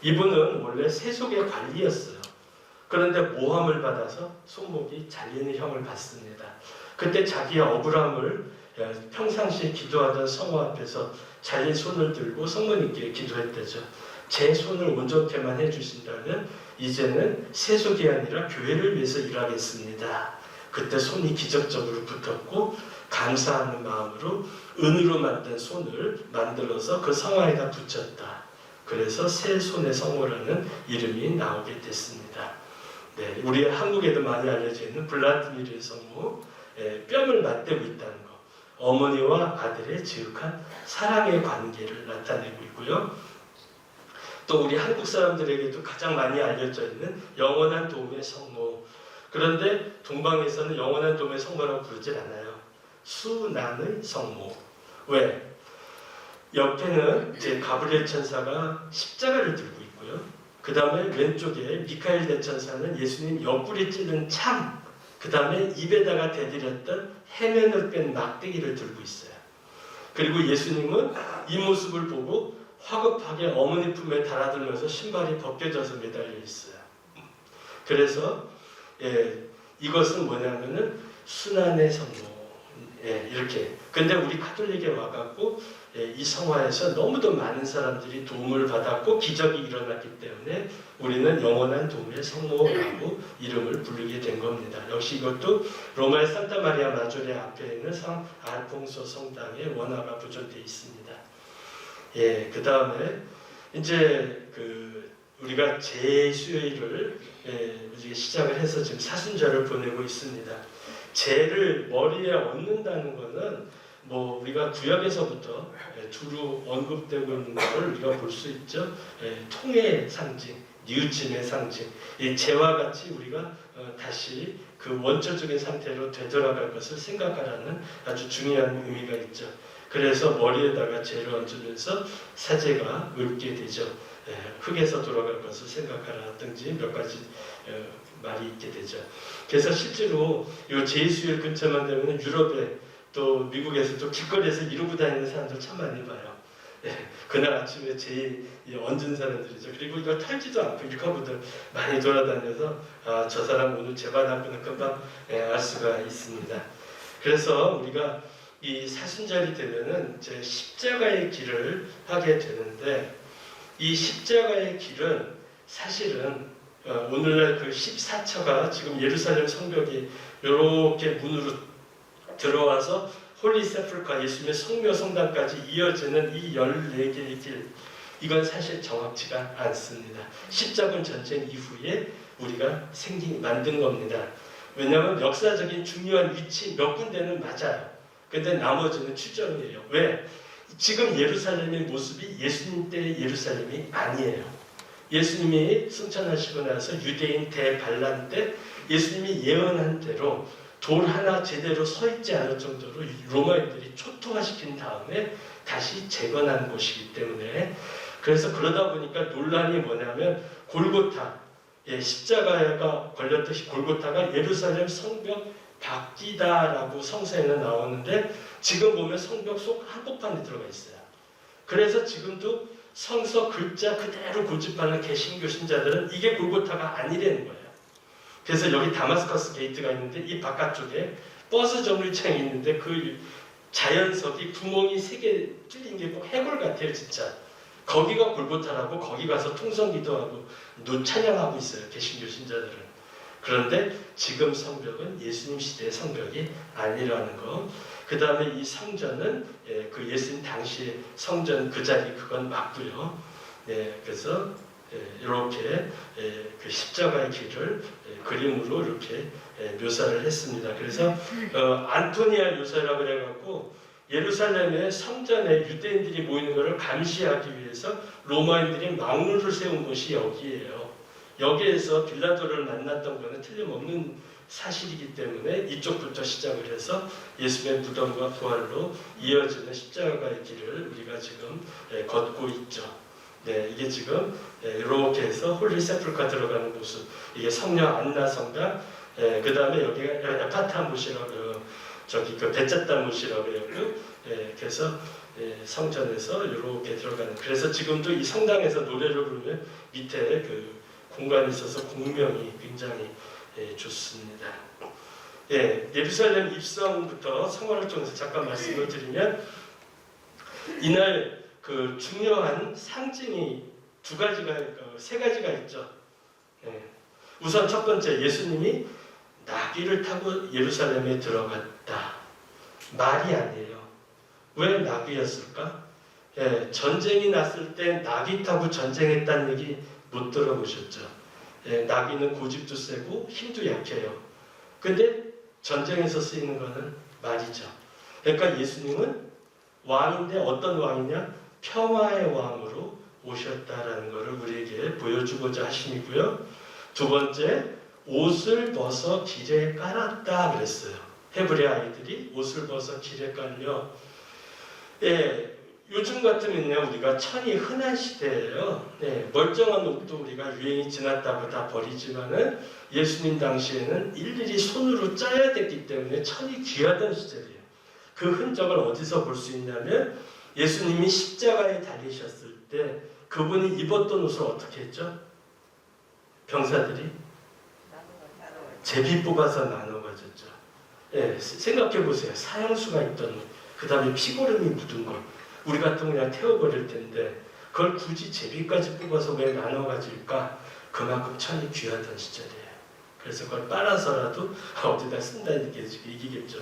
이분은 원래 세속의 관리였어요. 그런데 모함을 받아서 손목이 잘리는 형을 받습니다. 그때 자기의 억울함을 평상시에 기도하던 성모 앞에서 잘린 손을 들고 성모님께 기도했대죠. 제 손을 온전케만 해주신다면 이제는 세속이 아니라 교회를 위해서 일하겠습니다. 그때 손이 기적적으로 붙었고 감사하는 마음으로 은으로 만든 손을 만들어서 그 성화에다 붙였다. 그래서 새 손의 성모라는 이름이 나오게 됐습니다. 우리 한국에도 많이 알려져 있는 블라디미르의 성모, 뺨을 맞대고 있다는 것, 어머니와 아들의 지극한 사랑의 관계를 나타내고 있고요. 또 우리 한국 사람들에게도 가장 많이 알려져 있는 영원한 도움의 성모. 그런데 동방에서는 영원한 도움의 성모라고 부르질 않아요. 수난의 성모. 왜? 옆에는 이제 가브리엘 천사가 십자가를 들고 있고요. 그 다음에 왼쪽에 미카엘 대천사는 예수님 옆구리 찌른 참, 그 다음에 입에다가 대드렸던 해면을 뺀 막대기를 들고 있어요. 그리고 예수님은 이 모습을 보고 화급하게 어머니 품에 달아들면서 신발이 벗겨져서 매달려 있어요. 그래서 이것은 뭐냐면은 순환의 성모. 이렇게. 근데 우리 가톨릭에 와갖고 이 성화에서 너무도 많은 사람들이 도움을 받았고 기적이 일어났기 때문에 우리는 영원한 도움의 성모라고 이름을 부르게 된 겁니다. 역시 이것도 로마의 산타 마리아 마조레 앞에 있는 상 알퐁소 성당에 원화가 부존되어 있습니다. 그 다음에 이제 우리가 제수요일을 시작을 해서 지금 사순절을 보내고 있습니다. 죄를 머리에 얹는다는 것은 뭐 우리가 구약에서부터 두루 언급되고 있는 것을 우리가 볼 수 있죠. 통의 상징, 뉘우침의 상징. 이 죄와 같이 우리가 다시 그 원초적인 상태로 되돌아갈 것을 생각하라는 아주 중요한 의미가 있죠. 그래서 머리에다가 죄를 얹으면서 사제가 읊게 되죠. 흙에서 돌아갈 것을 생각하라든지 몇 가지 말이 있게 되죠. 그래서 실제로 이 제수일 근처만 되면 유럽에 또 미국에서도 길거리에서 이러고 다니는 사람들 참 많이 봐요. 그날 아침에 제일 얹은 사람들이죠. 그리고 이거 털지도 않고 일커부들 많이 돌아다녀서 저 사람 오늘 재반하구나 금방 알 수가 있습니다. 그래서 우리가 이 사순절이 되면은 이제 십자가의 길을 하게 되는데 이 십자가의 길은 사실은 오늘날 그 14처가 지금 예루살렘 성벽이 이렇게 문으로 들어와서 홀리 세풀카 예수님의 성묘 성당까지 이어지는 이 14개의 길, 이건 사실 정확치가 않습니다. 십자군 전쟁 이후에 우리가 만든 겁니다. 왜냐하면 역사적인 중요한 위치 몇 군데는 맞아요. 근데 나머지는 추정이에요. 왜? 지금 예루살렘의 모습이 예수님 때의 예루살렘이 아니에요. 예수님이 승천하시고 나서 유대인 대반란 때 예수님이 예언한 대로 돌 하나 제대로 서 있지 않을 정도로 로마인들이 초토화시킨 다음에 다시 재건한 곳이기 때문에, 그래서 그러다 보니까 논란이 뭐냐면 골고타, 십자가가 걸렸듯이 골고타가 예루살렘 성벽 밖이다라고 성서에는 나오는데 지금 보면 성벽 속 한복판에 들어가 있어요. 그래서 지금도 성서 글자 그대로 고집하는 개신교 신자들은 이게 골고타가 아니라는 거예요. 그래서 여기 다마스커스 게이트가 있는데 이 바깥쪽에 버스 정류장이 있는데 그 자연석이 구멍이 3개 뚫린 게 꼭 해골 같아요, 진짜. 거기가 골고타라고 거기 가서 통성기도하고 찬양하고 있어요, 개신교 신자들은. 그런데 지금 성벽은 예수님 시대의 성벽이 아니라는 거. 그 다음에 이 성전은 그 예수님 당시의 성전 그 자리 그건 맞고요. 그래서 이렇게 그 십자가의 길을 그림으로 이렇게 묘사를 했습니다. 그래서 안토니아 요새라고 그래갖고 예루살렘의 성전에 유대인들이 모이는 것을 감시하기 위해서 로마인들이 망루를 세운 곳이 여기예요. 여기에서 빌라도를 만났던 것은 틀림없는 사실이기 때문에 이쪽부터 시작을 해서 예수님의 무덤과 부활로 이어지는 십자가의 길을 우리가 지금 걷고 있죠. 이게 지금 이렇게 해서 홀리 세풀카 들어가는 모습, 이게 성녀 안나 성당, 그 다음에 여기가 에파타 못이라고요. 저기 그 베짜다 못이라고 해요. 그래서 성전에서 이렇게 들어가는. 그래서 지금도 이 성당에서 노래를 부르면 밑에 그 공간이 있어서 공명이 굉장히 좋습니다. 예루살렘 입성부터 성화를 통해서 잠깐 말씀을 드리면 이날 그 중요한 상징이 세 가지가 있죠. 우선 첫 번째, 예수님이 나귀를 타고 예루살렘에 들어갔다. 말이 아니에요. 왜 나귀였을까? 전쟁이 났을 때 나귀 타고 전쟁했다는 얘기 못 들어보셨죠? 나귀는 고집도 세고 힘도 약해요. 근데 전쟁에서 쓰이는 거는 말이죠. 그러니까 예수님은 왕인데 어떤 왕이냐? 평화의 왕으로 오셨다라는 것을 우리에게 보여주고자 하심이고요. 두 번째, 옷을 벗어 길에 깔았다 그랬어요. 헤브리 아이들이 옷을 벗어 길에 깔려. 요즘 같으면요, 우리가 천이 흔한 시대예요. 멀쩡한 옷도 우리가 유행이 지났다고 다 버리지만은 예수님 당시에는 일일이 손으로 짜야 됐기 때문에 천이 귀하던 시절이에요. 그 흔적을 어디서 볼 수 있냐면 예수님이 십자가에 달리셨을 때 그분이 입었던 옷을 어떻게 했죠? 병사들이 제비 뽑아서 나눠 가졌죠. 생각해 보세요. 사형수가 있던 옷, 그 다음에 피고름이 묻은 것, 우리 같으면 그냥 태워버릴 텐데 그걸 굳이 제비까지 뽑아서 왜 나눠 가질까? 그만큼 천이 귀하던 시절이에요. 그래서 그걸 빨아서라도 어디다 쓴다는 게 이기겠죠.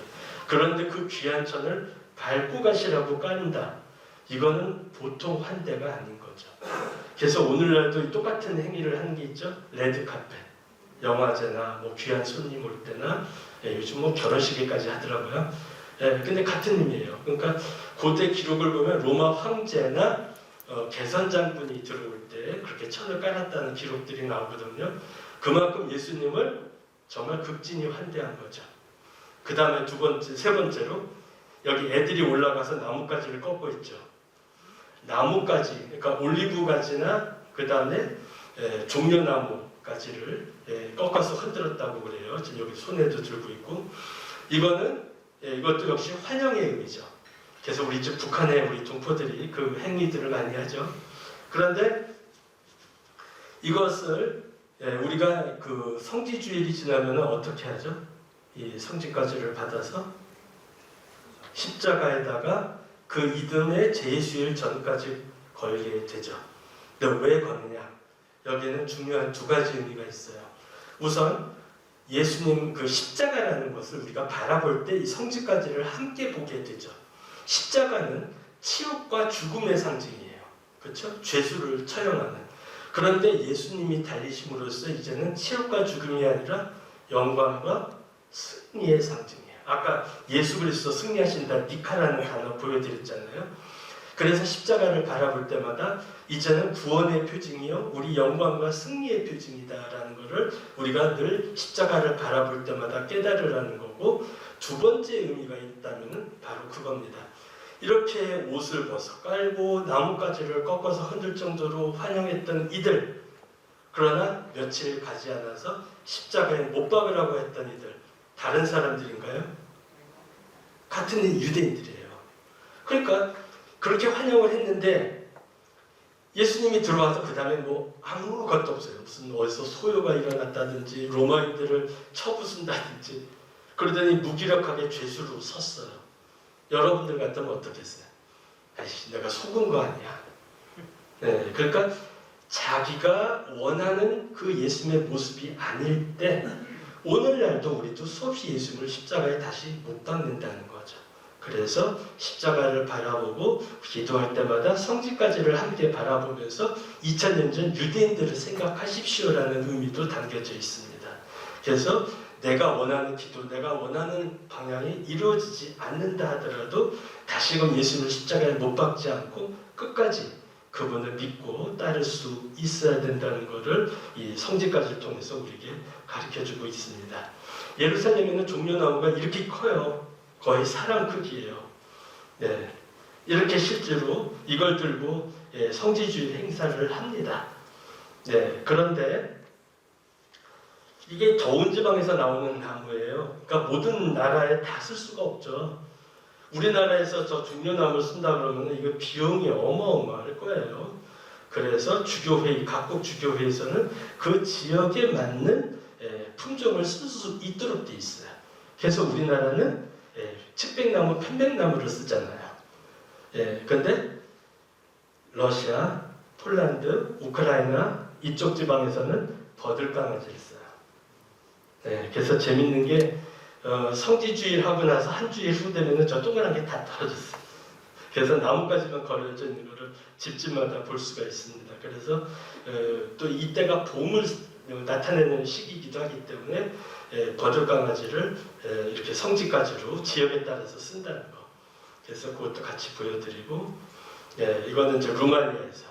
그런데 그 귀한 천을 밟고 가시라고 까는다. 이거는 보통 환대가 아닌 거죠. 그래서 오늘날도 똑같은 행위를 하는 게 있죠. 레드카펫, 영화제나 뭐 귀한 손님 올 때나 요즘 뭐 결혼식에까지 하더라고요. 근데 같은 의미예요. 그러니까 고대 기록을 보면 로마 황제나 개선장군이 들어올 때 그렇게 천을 깔았다는 기록들이 나오거든요. 그만큼 예수님을 정말 극진히 환대한 거죠. 그 다음에 세 번째로 여기 애들이 올라가서 나뭇가지를 꺾고 있죠. 나뭇가지, 그러니까 올리브 가지나 그 다음에 종려나무 가지를 꺾어서 흔들었다고 그래요. 지금 여기 손에도 들고 있고, 이것도 역시 환영의 의미죠. 그래서 우리 집 북한의 우리 동포들이 그 행위들을 많이 하죠. 그런데 이것을 우리가 그 성지주일이 지나면 어떻게 하죠? 이 성지가지를 받아서 십자가에다가 그 이듬해 제수일 전까지 걸게 되죠. 근데 왜 거느냐? 여기에는 중요한 두 가지 의미가 있어요. 우선 예수님 그 십자가라는 것을 우리가 바라볼 때 이 성지가지를 함께 보게 되죠. 십자가는 치욕과 죽음의 상징이에요. 그렇죠? 죄수를 처형하는. 그런데 예수님이 달리심으로써 이제는 치욕과 죽음이 아니라 영광과 승리의 상징이에요. 아까 예수 그리스도 승리하신다 니카라는 단어 보여드렸잖아요. 그래서 십자가를 바라볼 때마다 이제는 구원의 표징이요 우리 영광과 승리의 표징이다라는 것을 우리가 늘 십자가를 바라볼 때마다 깨달으라는 거고, 두 번째 의미가 있다면 바로 그겁니다. 이렇게 옷을 벗어 깔고 나뭇가지를 꺾어서 흔들 정도로 환영했던 이들, 그러나 며칠 가지 않아서 십자가에 못 박으라고 했던 이들, 다른 사람들인가요? 같은 유대인들이에요. 그러니까 그렇게 환영을 했는데 예수님이 들어와서 그 다음에 뭐 아무것도 없어요. 무슨 어디서 소요가 일어났다든지 로마인들을 쳐부순다든지 그러더니 무기력하게 죄수로 섰어요. 여러분들 같으면 어떻겠어요? 아이씨, 내가 속은 거 아니야? 네, 그러니까 자기가 원하는 그 예수님의 모습이 아닐 때 오늘날도 우리도 수없이 예수님을 십자가에 다시 못 박는다는 거죠. 그래서 십자가를 바라보고 기도할 때마다 성지가지를 함께 바라보면서 2000년 전 유대인들을 생각하십시오라는 의미도 담겨져 있습니다. 그래서 내가 원하는 기도, 내가 원하는 방향이 이루어지지 않는다 하더라도 다시금 예수님을 십자가에 못 박지 않고 끝까지 그분을 믿고 따를 수 있어야 된다는 것을 이 성지가지를 통해서 우리에게 가르쳐주고 있습니다. 예루살렘에는 종려나무가 이렇게 커요. 거의 사람 크기예요. 네, 이렇게 실제로 이걸 들고 성지주일 행사를 합니다. 네, 그런데 이게 더운 지방에서 나오는 나무예요. 그러니까 모든 나라에 다 쓸 수가 없죠. 우리나라에서 저 종려나무를 쓴다 그러면 이거 비용이 어마어마할 거예요. 그래서 주교회의, 각국 주교회에서는 그 지역에 맞는 품종을 쓸 수 있도록 돼 있어요. 그래서 우리나라는 측백나무, 편백나무를 쓰잖아요. 근데 러시아, 폴란드, 우크라이나 이쪽 지방에서는 버들강아지를 써요. 그래서 재밌는 게 성지주일 하고 나서 한 주일 후 되면은 저 동그란 게 다 떨어졌어요. 그래서 나뭇가지만 걸려져 있는 거를 집집마다 볼 수가 있습니다. 그래서 또 이때가 봄을 나타내는 시기이기도 하기 때문에 버들강아지를 이렇게 성지가지로 지역에 따라서 쓴다는 거. 그래서 그것도 같이 보여드리고, 이거는 이제 루마니아에서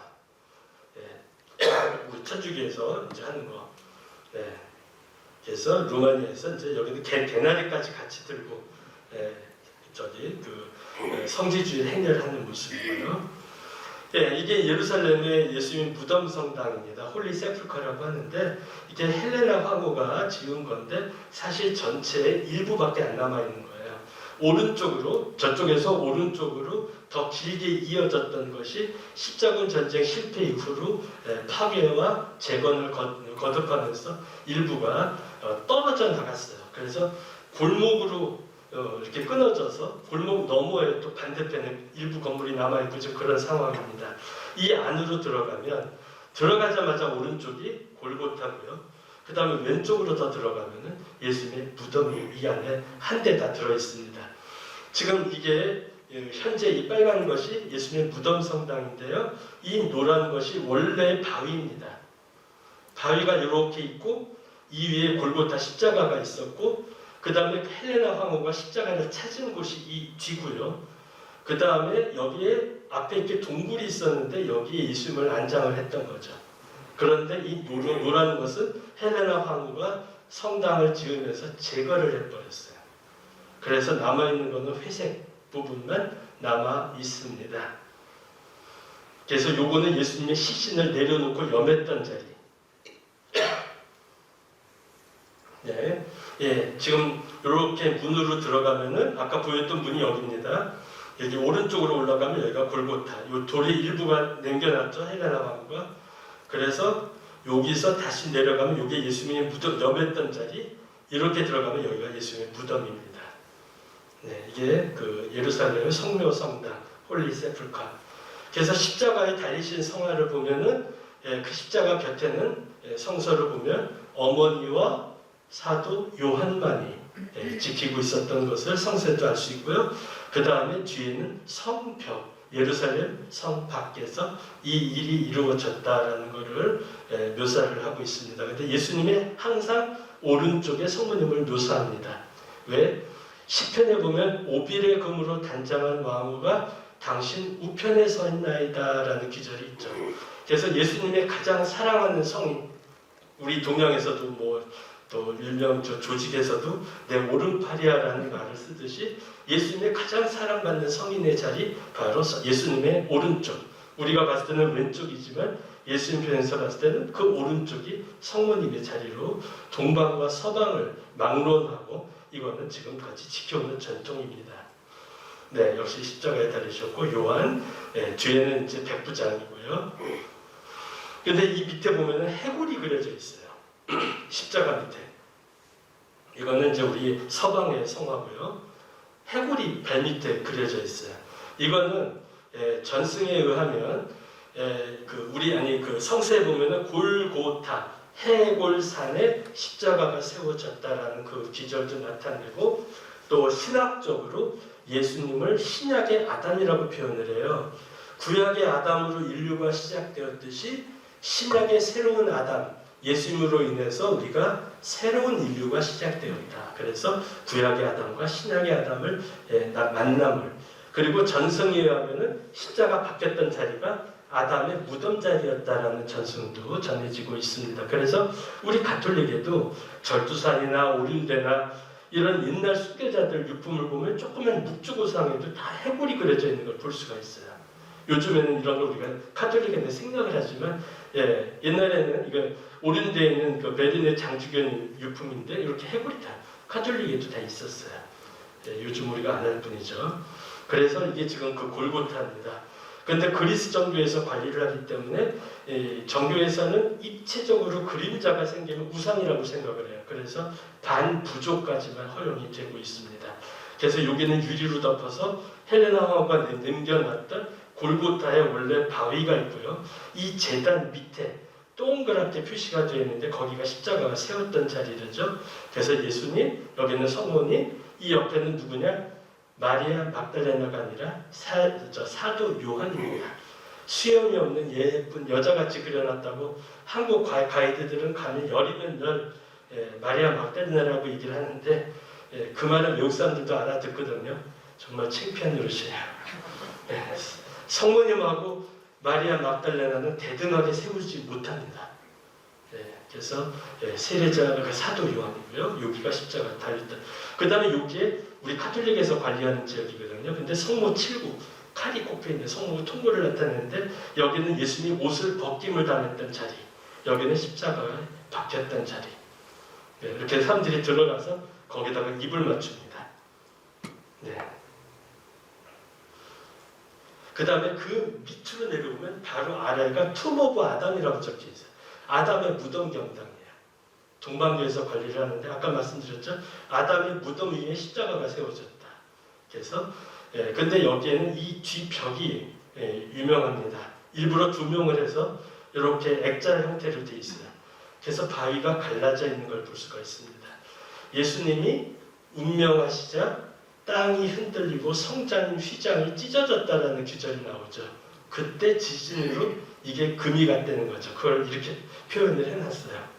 우리 천주교에서 이제 하는 거. 그래서 루마니아에서 이제 여기는 개나리까지 같이 들고 저기 그 성지주일 행렬을 하는 모습이고요. 이게 예루살렘의 예수님 무덤 성당입니다. 홀리 세풀커라고 하는데 이게 헬레나 황후가 지은 건데 사실 전체의 일부밖에 안 남아 있는 거예요. 오른쪽으로, 저쪽에서 오른쪽으로 더 길게 이어졌던 것이 십자군 전쟁 실패 이후로 파괴와 재건을 거듭하면서 일부가 떨어져 나갔어요. 그래서 골목으로 이렇게 끊어져서 골목 너머에 또 반대편에 일부 건물이 남아있고 지금 그런 상황입니다. 이 안으로 들어가자마자 오른쪽이 골고타고요. 그 다음에 왼쪽으로 더 들어가면은 예수님의 무덤이 이 안에 한데 다 들어있습니다. 지금 이게 현재 이 빨간 것이 예수님의 무덤 성당인데요. 이 노란 것이 원래 바위입니다. 바위가 이렇게 있고 이 위에 골고타 십자가가 있었고 그 다음에 헬레나 황후가 십자가를 찾은 곳이 이 뒤고요. 그 다음에 여기에 앞에 이렇게 동굴이 있었는데 여기에 예수님을 안장을 했던 거죠. 그런데 이 노란 것은 헬레나 황후가 성당을 지으면서 제거를 해버렸어요. 그래서 남아있는 것은 회색 부분만 남아 있습니다. 그래서 요거는 예수님의 시신을 내려놓고 염했던 자리. 네, 예, 지금 이렇게 문으로 들어가면은 아까 보였던 문이 여기입니다. 여기 오른쪽으로 올라가면 여기가 골고타. 요 돌이 일부가 남겨놨죠, 헬레나 왕과. 그래서 여기서 다시 내려가면 여기 예수님의 무덤 염했던 자리. 이렇게 들어가면 여기가 예수님의 무덤입니다. 네, 이게 그 예루살렘의 성묘 성당, 홀리 세풀카. 그래서 십자가에 달리신 성화를 보면은 그 십자가 곁에는 성서를 보면 어머니와 사도 요한만이 지키고 있었던 것을 성서에도 알 수 있고요. 그 다음에 뒤에는 성벽, 예루살렘 성 밖에서 이 일이 이루어졌다라는 것을 묘사를 하고 있습니다. 근데 예수님이 항상 오른쪽에 성모님을 묘사합니다. 왜? 시편에 보면 오빌의 금으로 단장한 왕후가 당신 우편에 서 있나이다라는 기절이 있죠. 그래서 예수님의 가장 사랑하는 성인, 우리 동양에서도 뭐 또 일명 조직에서도 내 오른팔이야라는 말을 쓰듯이 예수님의 가장 사랑받는 성인의 자리 바로 예수님의 오른쪽. 우리가 봤을 때는 왼쪽이지만 예수님 편에서 봤을 때는 그 오른쪽이 성모님의 자리로 동방과 서방을 막론하고 이거는 지금까지 지켜오는 전통입니다. 네, 역시 십자가에 달리셨고 요한 뒤에는 이제 백부장이고요. 근데 이 밑에 보면은 해골이 그려져 있어요. 십자가 밑에. 이거는 이제 우리 서방의 성화고요. 해골이 발 밑에 그려져 있어요. 이거는 전승에 의하면 그 성서에 보면은 골고타 해골산에 십자가가 세워졌다라는 그 기절도 나타내고 또 신학적으로 예수님을 신약의 아담이라고 표현을 해요. 구약의 아담으로 인류가 시작되었듯이 신약의 새로운 아담, 예수님으로 인해서 우리가 새로운 인류가 시작되었다. 그래서 구약의 아담과 신약의 아담을 만남을 그리고 전승에 의하면은 십자가 바뀌었던 자리가 아담의 무덤 자리였다라는 전승도 전해지고 있습니다. 그래서 우리 가톨릭에도 절두산이나 오륜대나 이런 옛날 순교자들 유품을 보면 조그만 묵주고상에도 다 해골이 그려져 있는 걸 볼 수가 있어요. 요즘에는 이런 걸 우리가 카톨릭에는 생각을 하지만 옛날에는 이거 오륜대에 있는 그 베른의 장주견 유품인데 이렇게 해골이 다 카톨릭에도 다 있었어요. 요즘 우리가 안 할 뿐이죠. 그래서 이게 지금 그 골고타입니다. 그런데 그리스 정교에서 관리를 하기 때문에 정교에서는 입체적으로 그림자가 생기면 우상이라고 생각을 해요. 그래서 반부조까지만 허용이 되고 있습니다. 그래서 여기는 유리로 덮어서 헬레나 왕후가 남겨놨던 골고타에 원래 바위가 있고요. 이 제단 밑에 동그랗게 표시가 되어 있는데 거기가 십자가가 세웠던 자리죠. 그래서 예수님, 여기는 성모님, 이 옆에는 누구냐? 마리아 막달레나가 아니라 사도 요한입니다. 수염이 없는 예쁜 여자같이 그려놨다고 한국 가이드들은 가면 열이면 열 마리아 막달레나라고 얘기를 하는데 그 말은 외국 사람들도 알아듣거든요. 정말 창피한 노릇이에요. 성모님하고 마리아 막달레나는 대등하게 세우지 못합니다. 그래서 세례자가 그 사도 요한이고요. 여기가 십자가 달렸다. 그 다음에 여기에 우리 카톨릭에서 관리하는 지역이거든요. 근데 성모 7구 칼이 꼽혀있는 성모 통고를 나타내는데 여기는 예수님 옷을 벗김을 당했던 자리, 여기는 십자가가 박혔던 자리. 이렇게 사람들이 들어가서 거기다가 입을 맞춥니다. 그 다음에 그 밑으로 내려오면 바로 아래가 툼 오브 아담이라고 적혀 있어요. 아담의 무덤 경당이에요. 동방교에서 관리를 하는데 아까 말씀드렸죠. 아담의 무덤 위에 십자가가 세워졌다. 그래서 근데 여기에는 이 뒤벽이 유명합니다. 일부러 조명을 해서 이렇게 액자 형태로 되어 있어요. 그래서 바위가 갈라져 있는 걸 볼 수가 있습니다. 예수님이 운명하시자 땅이 흔들리고 성전 휘장이 찢어졌다라는 규절이 나오죠. 그때 지진으로 이게 금이 갔다는 거죠. 그걸 이렇게 표현을 해놨어요.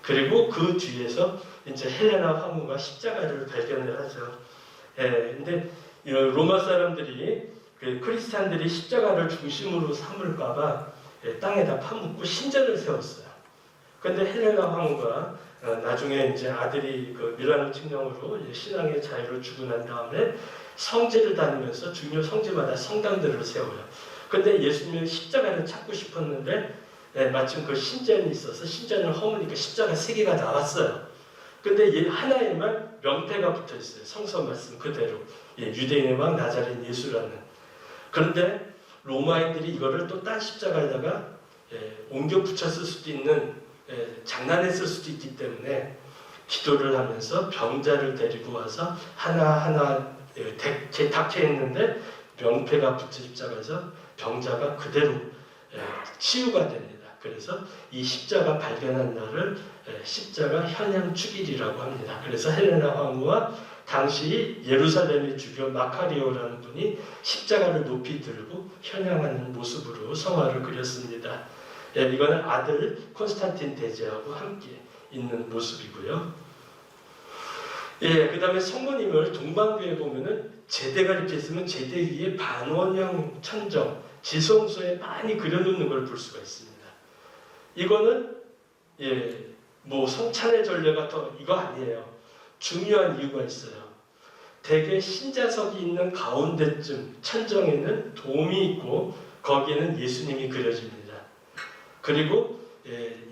그리고 그 뒤에서 이제 헬레나 황후가 십자가를 발견을 하죠. 근데 로마 사람들이 크리스찬들이 십자가를 중심으로 삼을까봐 땅에다 파묻고 신전을 세웠어요. 그런데 헬레나 황후가 나중에 이제 아들이 그 밀라노 칙령으로 이제 신앙의 자유를 주고 난 다음에 성지를 다니면서 중요 성지마다 성당들을 세워요. 근데 예수님이 십자가를 찾고 싶었는데 마침 그 신전이 있어서 신전을 허무니까 십자가 3개가 나왔어요. 근데 하나에만 명패가 붙어 있어요. 성서 말씀 그대로. 유대인의 왕 나자렛 예수라는. 그런데 로마인들이 이거를 또 딴 십자가에다가 옮겨 붙였을 수도 있는, 장난했을 수도 있기 때문에 기도를 하면서 병자를 데리고 와서 하나하나 닥쳐있는데 명패가 붙은 십자가에서 병자가 그대로 치유가 됩니다. 그래서 이 십자가 발견한 날을 십자가 현양축일이라고 합니다. 그래서 헬레나 황후와 당시 예루살렘의 주교 마카리오라는 분이 십자가를 높이 들고 현양하는 모습으로 성화를 그렸습니다. 이거는 아들 콘스탄틴 대제하고 함께 있는 모습이고요. 그 다음에 성모님을 동방교에 보면은 제대가 이렇게 있으면 제대 위에 반원형 천정, 지성소에 많이 그려놓는 걸 볼 수가 있습니다. 이거는 뭐 성찬의 전례가 더 이거 아니에요. 중요한 이유가 있어요. 대개 신자석이 있는 가운데쯤 천정에는 돔이 있고 거기에는 예수님이 그려집니다. 그리고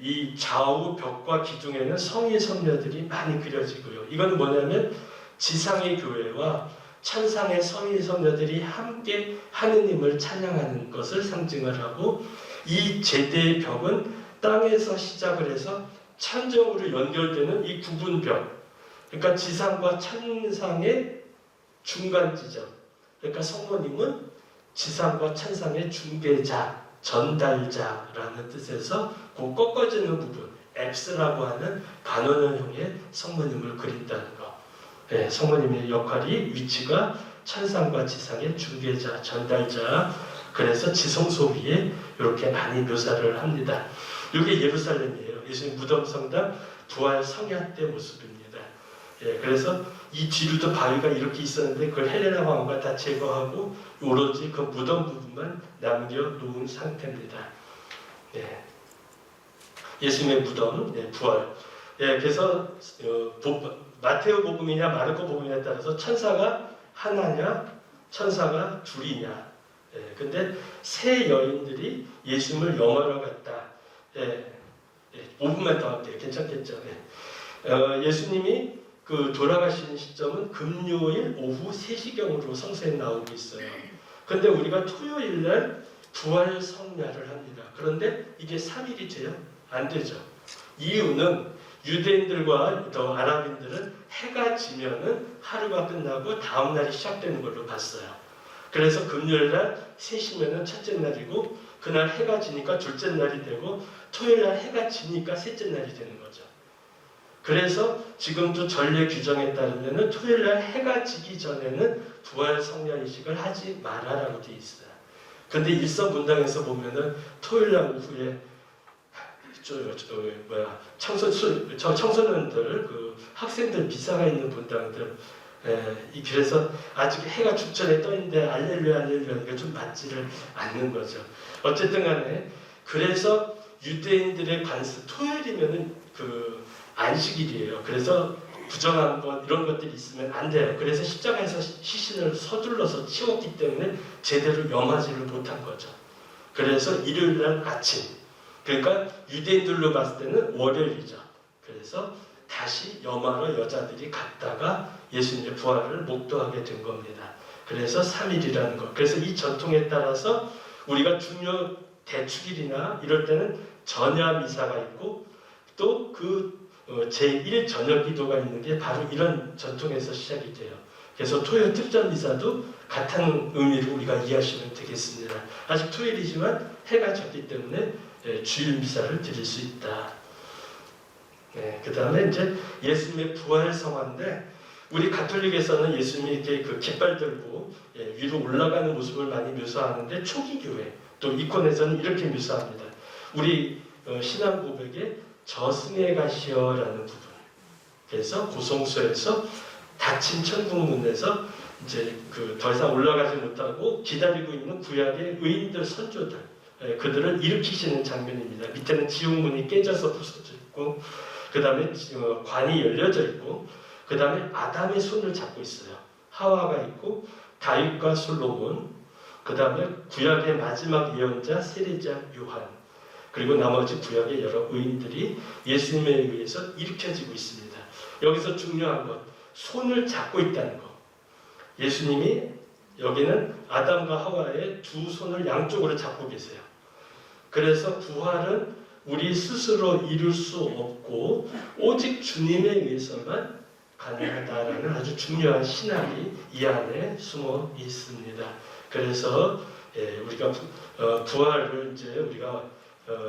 이 좌우 벽과 기둥에는 성인 성녀들이 많이 그려지고요. 이건 뭐냐면 지상의 교회와 천상의 성인 성녀들이 함께 하느님을 찬양하는 것을 상징을 하고, 이 제대의 벽은 땅에서 시작을 해서 천정으로 연결되는 이 구분벽, 그러니까 지상과 천상의 중간 지점, 그러니까 성모님은 지상과 천상의 중개자, 전달자라는 뜻에서 그 꺾어지는 부분, 앱스라고 하는 반원형의 성모님을 그린다는 것. 성모님의 역할이, 위치가 천상과 지상의 중개자, 전달자, 그래서 지성소 위에 이렇게 많이 묘사를 합니다. 이게 예루살렘이에요. 예수님 무덤 성당 부활 성야 때 모습입니다. 그래서 이 뒤로도 바위가 이렇게 있었는데 그걸 헬레나 왕후가 다 제거하고 오로지 그 무덤 부분만 남겨놓은 상태입니다. 예수님의 무덤, 부활. 그래서 마테오 복음이냐 마르코 복음이냐에 따라서 천사가 하나냐, 천사가 둘이냐. 근데 세 여인들이 예수님을 영화로 갔다. 5분만 더 할게요. 괜찮겠죠? 예수님이 그 돌아가시는 시점은 금요일 오후 3시경으로 성서에 나오고 있어요. 근데 우리가 토요일 날 부활 성야를 합니다. 그런데 이게 3일이 돼요? 안 되죠. 이유는 유대인들과 또 아랍인들은 해가 지면은 하루가 끝나고 다음 날이 시작되는 걸로 봤어요. 그래서 금요일 날 3시면은 첫째 날이고, 그날 해가 지니까 둘째 날이 되고, 토요일 날 해가 지니까 셋째 날이 되는 거죠. 그래서 지금도 전례 규정에 따르면 토요일 날 해가 지기 전에는 부활 성야 이식을 하지 마라라고 되어 있어요. 근데 일선 문당에서 보면은 토요일 날 오후에 청소년들, 그 학생들 비사가 있는 문당들, 그래서 아직 해가 죽전에 떠 있는데 알렐루야 알렐루야 이게 좀 맞지를 않는 거죠. 어쨌든 간에 그래서 유대인들의 관습, 토요일이면은 그 안식일이에요. 그래서 부정한 것 이런 것들이 있으면 안 돼요. 그래서 십자가에서 시신을 서둘러서 치웠기 때문에 제대로 염하지를 못한 거죠. 그래서 일요일 날 아침, 그러니까 유대인들로 봤을 때는 월요일이죠. 그래서 다시 염하러 여자들이 갔다가 예수님의 부활을 목도하게 된 겁니다. 그래서 3일이라는 것. 그래서 이 전통에 따라서 우리가 중요 대축일이나 이럴 때는 전야 미사가 있고, 또 그 제1 저녁 기도가 있는 게 바로 이런 전통에서 시작이 돼요. 그래서 토요일 특전 미사도 같은 의미로 우리가 이해하시면 되겠습니다. 아직 토요일이지만 해가 졌기 때문에 주일 미사를 드릴 수 있다. 그 다음에 이제 예수님의 부활 성화인데, 우리 가톨릭에서는 예수님이 이렇게 그 깃발 들고 위로 올라가는 모습을 많이 묘사하는데, 초기 교회 또 이콘에서는 이렇게 묘사합니다. 우리 신앙 고백에 저승에 가시어라는 부분. 그래서 고성소에서 닫힌 천국문에서 이제 그 더 이상 올라가지 못하고 기다리고 있는 구약의 의인들, 선조들, 그들을 일으키시는 장면입니다. 밑에는 지옥문이 깨져서 부서져 있고, 그 다음에 관이 열려져 있고, 그 다음에 아담의 손을 잡고 있어요. 하와가 있고 다윗과 솔로몬, 그 다음에 구약의 마지막 예언자 세례자 요한, 그리고 나머지 구약의 여러 의인들이 예수님에 의해서 일으켜지고 있습니다. 여기서 중요한 것, 손을 잡고 있다는 것. 예수님이 여기는 아담과 하와의 두 손을 양쪽으로 잡고 계세요. 그래서 부활은 우리 스스로 이룰 수 없고 오직 주님에 의해서만 가능하다라는 아주 중요한 신학이 이 안에 숨어 있습니다. 그래서 우리가 부활을 이제 우리가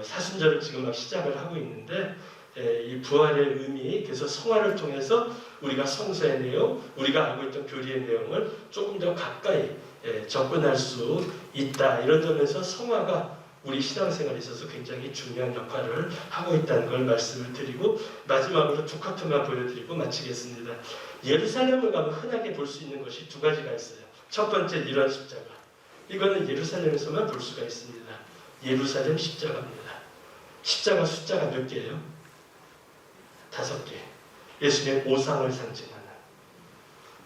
사순절을 지금 막 시작을 하고 있는데, 이 부활의 의미, 그래서 성화를 통해서 우리가 성서의 내용, 우리가 알고 있던 교리의 내용을 조금 더 가까이 접근할 수 있다. 이런 점에서 성화가 우리 신앙생활에 있어서 굉장히 중요한 역할을 하고 있다는 걸 말씀을 드리고, 마지막으로 두 커트만 보여드리고 마치겠습니다. 예루살렘을 가면 흔하게 볼 수 있는 것이 두 가지가 있어요. 첫 번째, 이런 십자가. 이거는 예루살렘에서만 볼 수가 있습니다. 예루살렘 십자가입니다. 십자가 숫자가 몇 개예요? 5개. 예수님의 오상을 상징하는.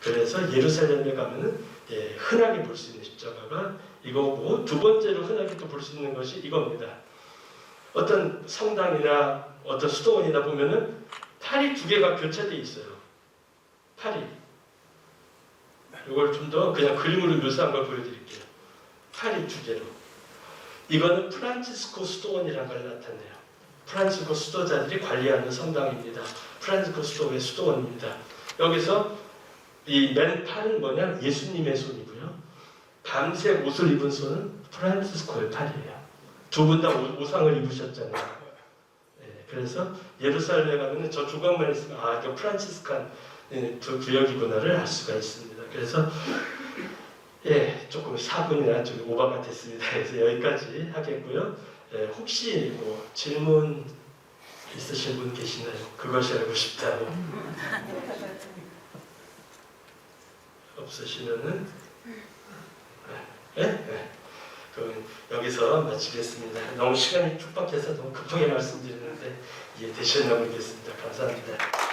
그래서 예루살렘에 가면은 흔하게 볼 수 있는 십자가가 이거고, 두 번째로 흔하게 또 볼 수 있는 것이 이겁니다. 어떤 성당이나 어떤 수도원이나 보면은 팔이 두 개가 교차되어 있어요. 팔이. 이걸 좀 더 그냥 그림으로 묘사한 걸 보여드릴게요. 팔이 두 개로. 이거는 프란치스코 수도원이라는 걸 나타내요. 프란치스코 수도자들이 관리하는 성당입니다. 프란치스코 수도의 수도원입니다. 여기서 이 맨팔은 뭐냐? 예수님의 손이고요. 밤색 옷을 입은 손은 프란치스코의 팔이에요. 두 분 다 오상을 입으셨잖아요. 그래서 예루살렘에 가면 저 조각만 있으면 이거 프란치스칸 두 구역이구나를 알 수가 있습니다. 그래서 조금 4분이나 좀 오버가 됐습니다. 그래서 여기까지 하겠고요. 혹시 뭐 질문 있으신 분 계시나요? 그것이 알고 싶다고. 없으시면은 그럼 여기서 마치겠습니다. 너무 시간이 촉박해서 너무 급하게 말씀드리는데 이해되셨나 모르겠습니다. 감사합니다.